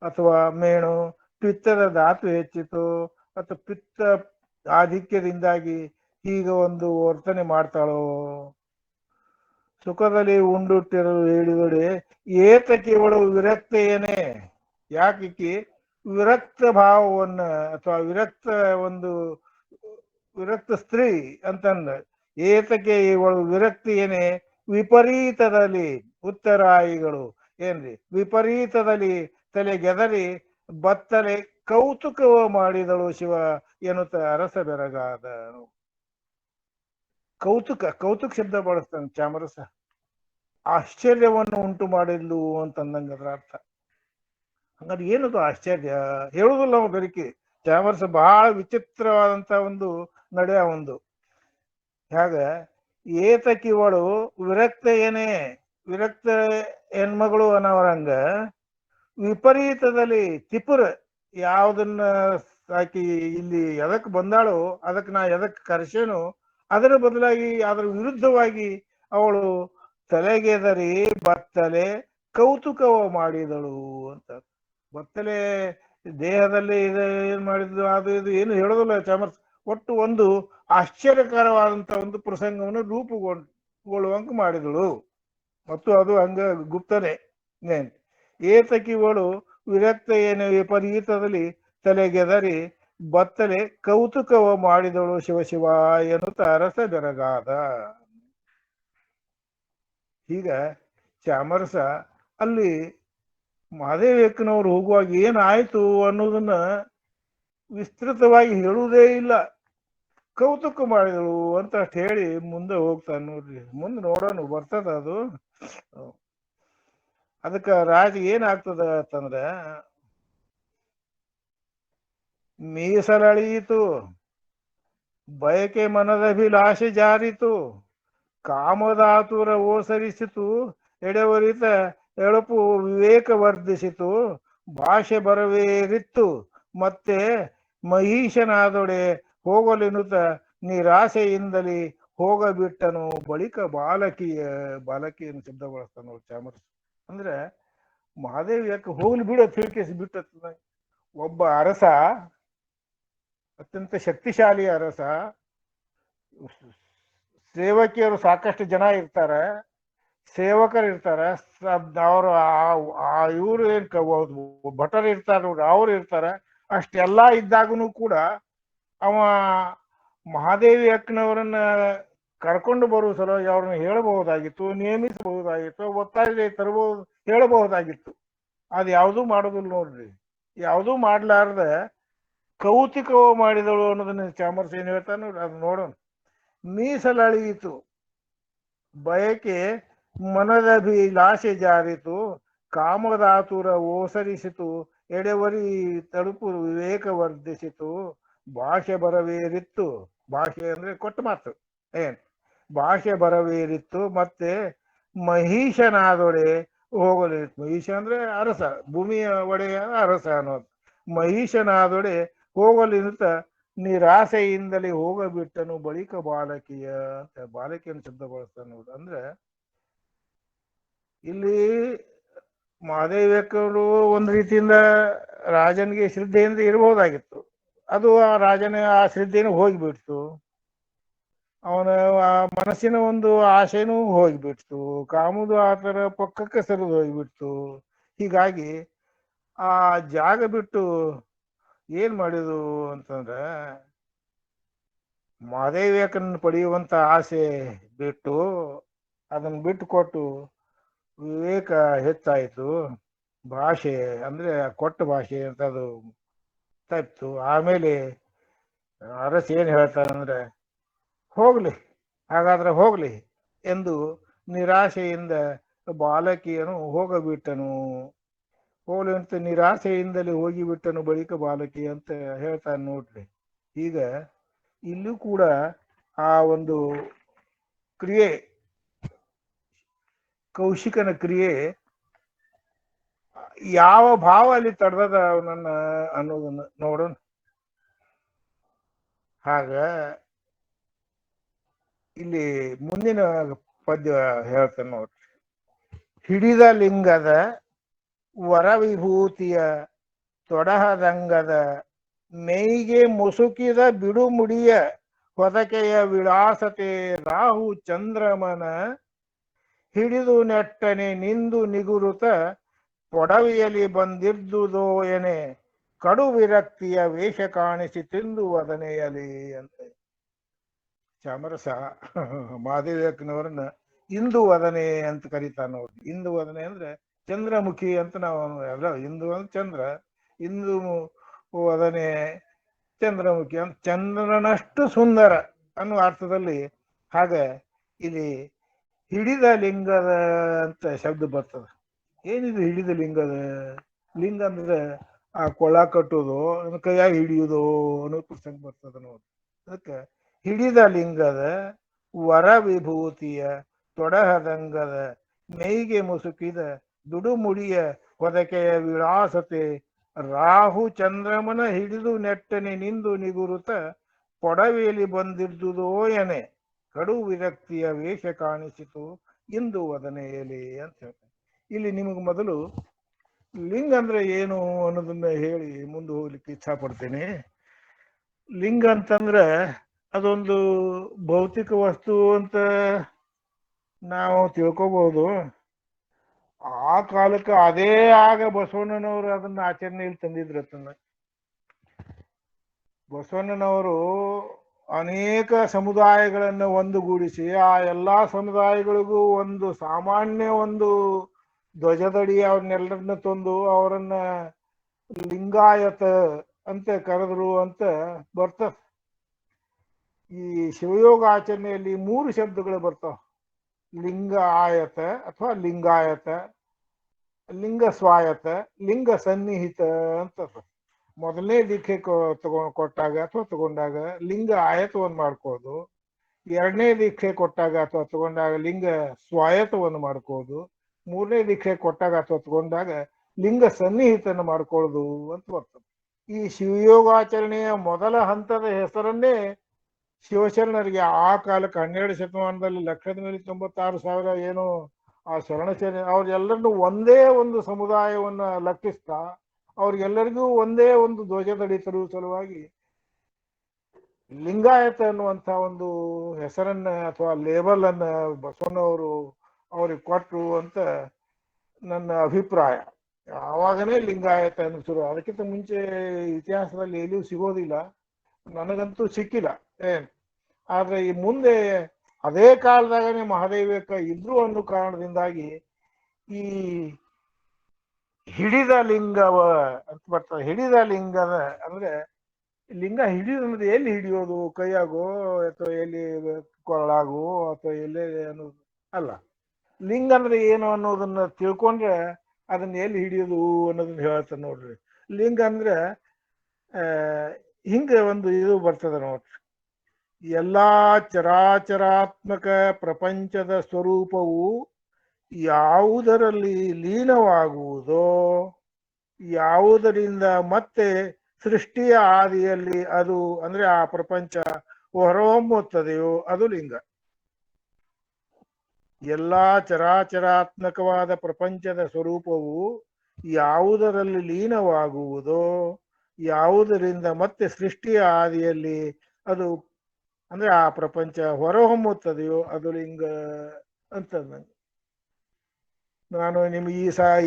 ಅಥವಾ ಮೇಣು, ಪಿತ್ತದ ಧಾತು ಹೆಚ್ಚಿತು ಅಥವಾ ಪಿತ್ತ ಆಧಿಕ್ಯದಿಂದಾಗಿ ಈಗ ಒಂದು ವರ್ತನೆ ಮಾಡ್ತಾಳೋ. ಸುಖದಲ್ಲಿ ಉಂಡುಟ್ಟಿರಲು ಹೇಳಿದೊಡೆ ಏತಕ್ಕೆ ಇವಳು ವಿರಕ್ತೆಯೇನೆ, ಯಾಕೆ ವಿರಕ್ತ ಭಾವವನ್ನ ಅಥವಾ ವಿರಕ್ತ ಸ್ತ್ರೀ ಅಂತಂದ. ಏತಕ್ಕೆ ಇವಳು ವಿರಕ್ತಿಯೇನೆ ವಿಪರೀತದಲ್ಲಿ, ಉತ್ತರಾಯಿಗಳು ಏನ್ರಿ, ವಿಪರೀತದಲ್ಲಿ ತಲೆಗೆದರಿ ಬತ್ತಲೆ ಕೌತುಕವ ಮಾಡಿದಳು ಶಿವ ಎನ್ನುತ್ತ ಅರಸ ಬೆರಗಾದ. ಕೌತುಕ ಶಬ್ದ ಬಳಸ್ತಾನೆ ಚಾಮರಸ, ಆಶ್ಚರ್ಯವನ್ನು ಉಂಟು ಮಾಡಿದ್ಲು ಅಂತಂದಂಗ ಅದ್ರ ಅರ್ಥ. ಹಂಗಾದ್ರೆ ಏನದು ಆಶ್ಚರ್ಯ ಹೇಳುದಿಲ್ಲ ಅವ ಬೆರಕಿ. ಚಾಮರಸ ಬಹಳ ವಿಚಿತ್ರವಾದಂತ ಒಂದು ನಡೆ ಒಂದು. ಹಾಗ ಏತಕಿವಳು ವಿರಕ್ತ ಏನೇ, ವಿರಕ್ತ ಹೆಣ್ಮಗಳು ಅನ್ನೋರಂಗ ವಿಪರೀತದಲ್ಲಿ ತಿಪುರ, ಯಾವುದನ್ನ ಆಕಿ ಇಲ್ಲಿ ಎದಕ್ ಬಂದಾಳೋ ಅದಕ್ಕೆ ನಾ ಎದಕ್ ಕರೆಸೇನು ಅದರ ಬದಲಾಗಿ ಅದರ ವಿರುದ್ಧವಾಗಿ ಅವಳು ತಲೆಗೆದರಿ ಬತ್ತಲೆ ಕೌತುಕವ ಮಾಡಿದಳು ಅಂತ. ಬತ್ತಲೆ ದೇಹದಲ್ಲಿ ಏನ್ ಮಾಡಿದ್ಲು ಅದು ಇದು ಏನು ಹೇಳೋದಿಲ್ಲ ಚಾಮರ್ಸ್. ಒಟ್ಟು ಒಂದು ಆಶ್ಚರ್ಯಕರವಾದಂತ ಒಂದು ಪ್ರಸಂಗವನ್ನು ರೂಪುಗೊಳ್ಳುವಂಕ ಮಾಡಿದಳು. ಮತ್ತು ಅದು ಹಂಗ ಗುಪ್ತನೆ. ಏತಕಿವಳು ವಿರಕ್ತ ಏನು ವಿಪರೀತದಲ್ಲಿ ತಲೆಗೆದರಿ ಬತ್ತಲೆ ಕೌತುಕವ ಮಾಡಿದಳು ಶಿವ ಎನ್ನುತ್ತ ಅರಸ ಬೆರಗಾದ. ಈಗ ಚಾಮರಸ ಅಲ್ಲಿ ಮಹಾದೇವಕ್ಕನವರು ಹೋಗುವಾಗ ಏನಾಯ್ತು ಅನ್ನೋದನ್ನ ವಿಸ್ತೃತವಾಗಿ ಹೇಳುವುದೇ ಇಲ್ಲ. ಕೌತುಕ ಮಾಡಿದಳು ಅಂತ ಅಷ್ಟು ಹೇಳಿ ಮುಂದೆ ಹೋಗ್ತಾನೆ ನೋಡ್ರಿ. ಮುಂದೆ ನೋಡೋಣ ಬರ್ತದ ಅದು. ಅದಕ್ಕ ರಾಜ ಏನಾಗ್ತದ ಅಂತಂದ್ರ, ಮೀಸಲಳಿಯಿತು, ಬಯಕೆ ಮನದಭಿಲಾಷೆ ಜಾರಿತು, ಕಾಮದಾತುರ ಓಸರಿಸಿತು, ಎಡೆವರಿತ ಎಳಪು ವಿವೇಕ ವರ್ಧಿಸಿತು, ಭಾಷೆ ಬರವೇರಿತ್ತು, ಮತ್ತೆ ಮಹೀಶನಾದೊಡೆ ಹೋಗಲೆನ್ನುತ್ತ ನಿರಾಸೆಯಿಂದಲೇ ಹೋಗಬಿಟ್ಟನು. ಬಳಿಕ ಬಾಲಕಿಯನ್ನು ಶಬ್ದ ಬಳಸ್ತಾನ ಚಾಮರಸ. ಅಂದ್ರೆ ಮಹಾದೇವಿ ಯಾಕೆ ಹೋಗ್ಲಿ ಬಿಡು ತಿಳ್ಕೇಸಿ ಬಿಟ್ಟ. ಒಬ್ಬ ಅರಸ, ಅತ್ಯಂತ ಶಕ್ತಿಶಾಲಿ ಅರಸ, ಸೇವಕಿಯರು ಸಾಕಷ್ಟು ಜನ ಇರ್ತಾರ, ಸೇವಕರು ಇರ್ತಾರ, ಅವರು ಇವ್ರು ಏನ್ ಭಟರು ಇರ್ತಾರ ನೋಡ್ರಿ, ಅವ್ರು ಇರ್ತಾರ. ಅಷ್ಟೆಲ್ಲಾ ಇದ್ದಾಗನು ಕೂಡ ಅವ ಮಹಾದೇವಿ ಅಕ್ಕನವರನ್ನ ಕರ್ಕೊಂಡು ಬರುವ ಸಲುವಾಗಿ ಅವ್ರನ್ನ ಹೇಳಬಹುದಾಗಿತ್ತು, ನೇಮಿಸಬಹುದಾಗಿತ್ತು, ಒತ್ತಾಯ ಹೇಳಬಹುದಾಗಿತ್ತು. ಅದು ಯಾವುದೂ ಮಾಡೋದಿಲ್ಲ ನೋಡ್ರಿ. ಯಾವುದೂ ಮಾಡ್ಲಾರ್ದ ಕೌತಿಕವ ಮಾಡಿದಳು ಅನ್ನೋದನ್ನ ಚಾಮರಸ ಏನ್ ಹೇಳ್ತಾನೆ ನೋಡ್ರಿ, ಅದು ನೋಡೋಣ. ಮೀಸಲಾಳಿಯಿತು ಬಯಕೆ ಮನದಭಿಲಾಷೆ ಜಾರಿತು, ಕಾಮದಾತುರ ಓಸರಿಸಿತು, ಎಡೆವರಿ ತಳುಪು ವಿವೇಕ ವರ್ಧಿಸಿತು, ಭಾಷೆ ಬರವೇರಿತ್ತು. ಭಾಷೆ ಅಂದ್ರೆ ಕೊಟ್ಟ ಮಾತು. ಏನ್ ಭಾಷೆ ಬರವೇರಿತ್ತು, ಮತ್ತೆ ಮಹಿಷನಾದೊಡೆ ಹೋಗಲಿ. ಮಹಿಷ ಅಂದ್ರೆ ಅರಸ, ಭೂಮಿಯ ಒಡೆಯ ಅರಸ ಅನ್ನೋದು. ಮಹಿಷನಾದೊಡೆ ಹೋಗಲಿಂತ ನಿರಾಸೆಯಿಂದಲೇ ಹೋಗಬಿಟ್ಟನು ಬಳಿಕ ಬಾಲಕಿಯ ಅಂತ ಬಾಲಕಿಯನ್ನು ಶಬ್ದಗೊಳಿಸ್ತಾನೆ ನೋಡು. ಅಂದ್ರೆ ಇಲ್ಲಿ ಮಹಾದೇವಕ್ಕವರು ಒಂದ್ ರೀತಿಯಿಂದ ರಾಜನಿಗೆ ಶ್ರದ್ಧೆಯಿಂದ ಇರಬಹುದಾಗಿತ್ತು. ಅದು ಆ ರಾಜನ ಆ ಶ್ರದ್ಧೆನೂ ಹೋಗಿಬಿಡ್ತು. ಅವನ ಆ ಮನಸ್ಸಿನ ಒಂದು ಆಸೆನೂ ಹೋಗಿಬಿಡ್ತು. ಕಾಮುದು ಆತರ ಪಕ್ಕಕ್ಕೆ ಸರಿದು ಹೋಗಿಬಿಡ್ತು. ಹೀಗಾಗಿ ಆ ಜಾಗ ಬಿಟ್ಟು ಏನ್ ಮಾಡಿದು ಅಂತಂದ್ರೆ, ಮಹಾದೇವಿಯಕ್ಕನ್ನು ಪಡೆಯುವಂತ ಆಸೆ ಬಿಟ್ಟು ಅದನ್ನ ಬಿಟ್ಟು ಕೊಟ್ಟು ವಿವೇಕ ಹೆಚ್ಚಾಯಿತು. ಭಾಷೆ ಅಂದ್ರೆ ಕೊಟ್ಟ ಭಾಷೆ ಅಂತ ಅದು ತಪ್ಪಿತು. ಆಮೇಲೆ ಅರಸ ಏನ್ ಹೇಳ್ತಾರಂದ್ರೆ, ಹೋಗ್ಲಿ ಹಾಗಾದ್ರೆ ಹೋಗ್ಲಿ ಎಂದು ನಿರಾಶೆಯಿಂದ ಬಾಲಕಿಯನು ಹೋಗಬಿಟ್ಟನು. ಹೋಗ್ಲಿ ಅಂತ ನಿರಾಶೆಯಿಂದಲೇ ಹೋಗಿಬಿಟ್ಟನು ಬಳಿಕ ಬಾಲಕಿ ಅಂತ ಹೇಳ್ತಾನೆ ನೋಡ್ರಿ. ಈಗ ಇಲ್ಲೂ ಕೂಡ ಆ ಒಂದು ಕ್ರಿಯೆ, ಕೌಶಿಕನ ಕ್ರಿಯೆ ಯಾವ ಭಾವ ಅಲ್ಲಿ ತಡೆದ ಅವನನ್ನ ಅನ್ನೋದನ್ನ ನೋಡೋಣ. ಹಾಗ ಇಲ್ಲಿ ಮುಂದಿನ ಪದ್ಯ ಹೇಳ್ತಾನೆ ನೋಡ್ರಿ. ಹಿಡಿದ ಲಿಂಗದ ವರವಿಭೂತಿಯ ತೊಡಹದಂಗದ ಮೇಯ್ಗೆ ಮುಸುಕಿದ ಬಿಡುಮುಡಿಯ ಹೊದಕೆಯ ವಿಳಾಸತೆ ರಾಹು ಚಂದ್ರಮನ ಹಿಡಿದು ನೆಟ್ಟನೆ ನಿಂದು ನಿಗುರುತ ಪೊಡವಿಯಲಿ ಬಂದಿದ್ದುದೋ ಎನೆ ಕಡು ವಿರಕ್ತಿಯ ವೇಷ ಕಾಣಿಸಿ ತಿಂದು ವದನೆಯಲಿ ಅಂತ ಚಾಮರಸ ಮಹಾದೇವಕ್ಕನವರನ್ನ ಇಂದು ವದನೆ ಅಂತ ಕರೀತಾನ ನೋಡಿ. ಇಂದು ವದನೆ ಅಂದ್ರೆ ಚಂದ್ರಮುಖಿ ಅಂತ ನಾವು ಎಲ್ಲ, ಇಂದು ಅಂದ್ರೆ ಚಂದ್ರ, ಇಂದು ವದನೆ ಚಂದ್ರಮುಖಿ ಅಂತ ಚಂದ್ರನಷ್ಟು ಸುಂದರ ಅನ್ನುವ ಅರ್ಥದಲ್ಲಿ. ಹಾಗೆ ಇಲ್ಲಿ ಹಿಡಿದ ಲಿಂಗದ ಅಂತ ಶಬ್ದ ಬರ್ತದ. ಏನಿದು ಹಿಡಿದ ಲಿಂಗದ? ಲಿಂಗ ಅಂದ್ರೆ ಆ ಕೊಳ ಕಟ್ಟುವುದು, ಕೈಯಾಗಿ ಹಿಡಿಯುವುದು ಅನ್ನೋ ಪ್ರಸಂಗ ಬರ್ತದ ನೋಡಿ. ಅದಕ್ಕೆ ಹಿಡಿದ ಲಿಂಗದ ವರ ವಿಭೂತಿಯ ತೊಡಹದಂಗದ ಮೈಗೆ ಮುಸುಕಿದ ದುಡುಮುಡಿಯ ಹೊದಕೆಯ ವಿಳಾಸತೆ ರಾಹು ಚಂದ್ರಮನ ಹಿಡಿದು ನೆಟ್ಟನೆ ನಿಂದು ನಿಗುರುತ ಪೊಡವೆಯಲ್ಲಿ ಬಂದಿದ್ದುದೋ ಎನೆ ಕಡು ವಿರಕ್ತಿಯ ವೇಷ ಕಾಣಿಸಿತು ಇಂದು ವದನೆಯಲಿ ಅಂತ ಹೇಳ್ತಾರೆ. ಇಲ್ಲಿ ನಿಮಗೆ ಮೊದಲು ಲಿಂಗ ಅಂದ್ರೆ ಏನು ಅನ್ನೋದನ್ನ ಹೇಳಿ ಮುಂದೆ ಹೋಗ್ಲಿಕ್ಕೆ ಇಚ್ಛಾ ಪಡ್ತೇನೆ. ಲಿಂಗ ಅಂತಂದ್ರೆ ಅದೊಂದು ಭೌತಿಕ ವಸ್ತು ಅಂತ ನಾವು ತಿಳ್ಕೊಬಹುದು. ಆ ಕಾಲಕ್ಕೆ ಅದೇ ಆಗ ಬಸವಣ್ಣನವರು ಅದನ್ನ ಆಚರಣೆಯಲ್ಲಿ ತಂದಿದ್ರು. ಅದನ್ನ ಬಸವಣ್ಣನವರು ಅನೇಕ ಸಮುದಾಯಗಳನ್ನು ಒಂದುಗೂಡಿಸಿ ಆ ಎಲ್ಲಾ ಸಮುದಾಯಗಳಿಗೂ ಒಂದು ಸಾಮಾನ್ಯ ಒಂದು ಧ್ವಜದಡಿ ಅವ್ರನ್ನೆಲ್ಲರನ್ನ ತಂದು ಅವರನ್ನ ಲಿಂಗಾಯತ ಅಂತ ಕರೆದ್ರು ಅಂತ ಬರ್ತದೆ. ಈ ಶಿವಯೋಗ ಆಚರಣೆಯಲ್ಲಿ 3 ಶಬ್ದಗಳು ಬರ್ತಾವ. ಲಿಂಗ ಆಯತ ಅಥವಾ ಲಿಂಗಾಯತ, ಲಿಂಗ ಸ್ವಾಯತ, ಲಿಂಗ ಸನ್ನಿಹಿತ ಅಂತ. ಮೊದಲನೇ ದೀಕ್ಷೆ ಕೊಟ್ಟಾಗ ಅಥವಾ ತಗೊಂಡಾಗ ಲಿಂಗ ಆಯತವನ್ನು ಮಾಡ್ಕೋದು, ಎರಡನೇ ದೀಕ್ಷೆ ಕೊಟ್ಟಾಗ ಅಥವಾ ತಗೊಂಡಾಗ ಲಿಂಗ ಸ್ವಾಯತವನ್ನು ಮಾಡ್ಕೋದು, ಮೂರನೇ ದೀಕ್ಷೆ ಕೊಟ್ಟಾಗ ಅಥವಾ ತಗೊಂಡಾಗ ಲಿಂಗ ಸನ್ನಿಹಿತನ ಮಾಡ್ಕೊಳ್ಳೋದು ಅಂತ ಬರ್ತದೆ. ಈ ಶಿವಯೋಗಾಚರಣೆಯ ಮೊದಲ ಹಂತದ ಹೆಸರನ್ನೇ ಶಿವಶರಣರಿಗೆ ಆ ಕಾಲಕ್ಕೆ 12ನೇ ಶತಮಾನದಲ್ಲಿ 1,96,000 ಏನು ಆ ಶರಣಚರಣೆ ಅವ್ರೆಲ್ಲರನ್ನು ಒಂದೇ ಒಂದು ಸಮುದಾಯವನ್ನ ಲಕ್ಷಿಸ್ತಾ ಅವ್ರಿಗೆಲ್ಲರಿಗೂ ಒಂದೇ ಒಂದು ಧ್ವಜದಡಿ ತರುವ ಸಲುವಾಗಿ ಲಿಂಗಾಯತ ಅನ್ನುವಂಥ ಒಂದು ಹೆಸರನ್ನ ಅಥವಾ ಲೇಬಲ್ ಅನ್ನ ಬಸವಣ್ಣವರು ಅವ್ರಿಗೆ ಕೊಟ್ಟರು ಅಂತ ನನ್ನ ಅಭಿಪ್ರಾಯ. ಆವಾಗನೇ ಲಿಂಗಾಯತ ಅನ್ನಿಸರು. ಅದಕ್ಕಿಂತ ಮುಂಚೆ ಇತಿಹಾಸದಲ್ಲಿ ಎಲ್ಲಿಯೂ ಸಿಗೋದಿಲ್ಲ, ನನಗಂತೂ ಸಿಕ್ಕಿಲ್ಲ. ಆದ್ರೆ ಈ ಮುಂದೆ ಅದೇ ಕಾಲದಾಗನೇ ಮಹಾದೇವಕ್ಕ ಇದ್ರು ಅನ್ನೋ ಕಾರಣದಿಂದಾಗಿ ಈ ಹಿಡಿದ ಲಿಂಗವ ಅಂತ ಬರ್ತದೆ. ಹಿಡಿದ ಲಿಂಗದ ಅಂದ್ರೆ ಲಿಂಗ ಹಿಡಿಯೋದಂದ್ರೆ ಎಲ್ಲಿ ಹಿಡಿಯೋದು, ಕೈಯಾಗೋ ಅಥವಾ ಎಲ್ಲಿ ಕೊರಳಾಗೋ ಅಥವಾ ಎಲ್ಲಿ ಅನ್ನೋದು ಅಲ್ಲ. ಲಿಂಗ ಅಂದ್ರೆ ಏನು ಅನ್ನೋದನ್ನ ತಿಳ್ಕೊಂಡ್ರೆ ಅದನ್ನ ಎಲ್ಲಿ ಹಿಡಿಯೋದು ಅನ್ನೋದನ್ನ ಹೇಳ್ತಾರೆ ನೋಡ್ರಿ. ಲಿಂಗ ಅಂದ್ರೆ ಆ ಹಿಂಗ ಒಂದು ಇದು ಬರ್ತದೆ ನೋಡ್ರಿ. ಎಲ್ಲಾ ಚರಾಚರಾತ್ಮಕ ಪ್ರಪಂಚದ ಸ್ವರೂಪವು ಯಾವುದರಲ್ಲಿ ಲೀನವಾಗುವುದೋ, ಯಾವುದರಿಂದ ಮತ್ತೆ ಸೃಷ್ಟಿಯ ಆದಿಯಲ್ಲಿ ಅದು ಅಂದ್ರೆ ಆ ಪ್ರಪಂಚ ಹೊರಹೊಮ್ಮುತ್ತದೆಯೋ ಅದು ಲಿಂಗ. ಎಲ್ಲಾ ಚರಾಚರಾತ್ಮಕವಾದ ಪ್ರಪಂಚದ ಸ್ವರೂಪವು ಯಾವುದರಲ್ಲಿ ಲೀನವಾಗುವುದೋ, ಯಾವುದರಿಂದ ಮತ್ತೆ ಸೃಷ್ಟಿಯ ಆದಿಯಲ್ಲಿ ಅದು ಅಂದ್ರೆ ಆ ಪ್ರಪಂಚ ಹೊರಹೊಮ್ಮುತ್ತದೆಯೋ ಅದು ಲಿಂಗ ಅಂತ. ನಾನು ನಿಮ್ಗೆ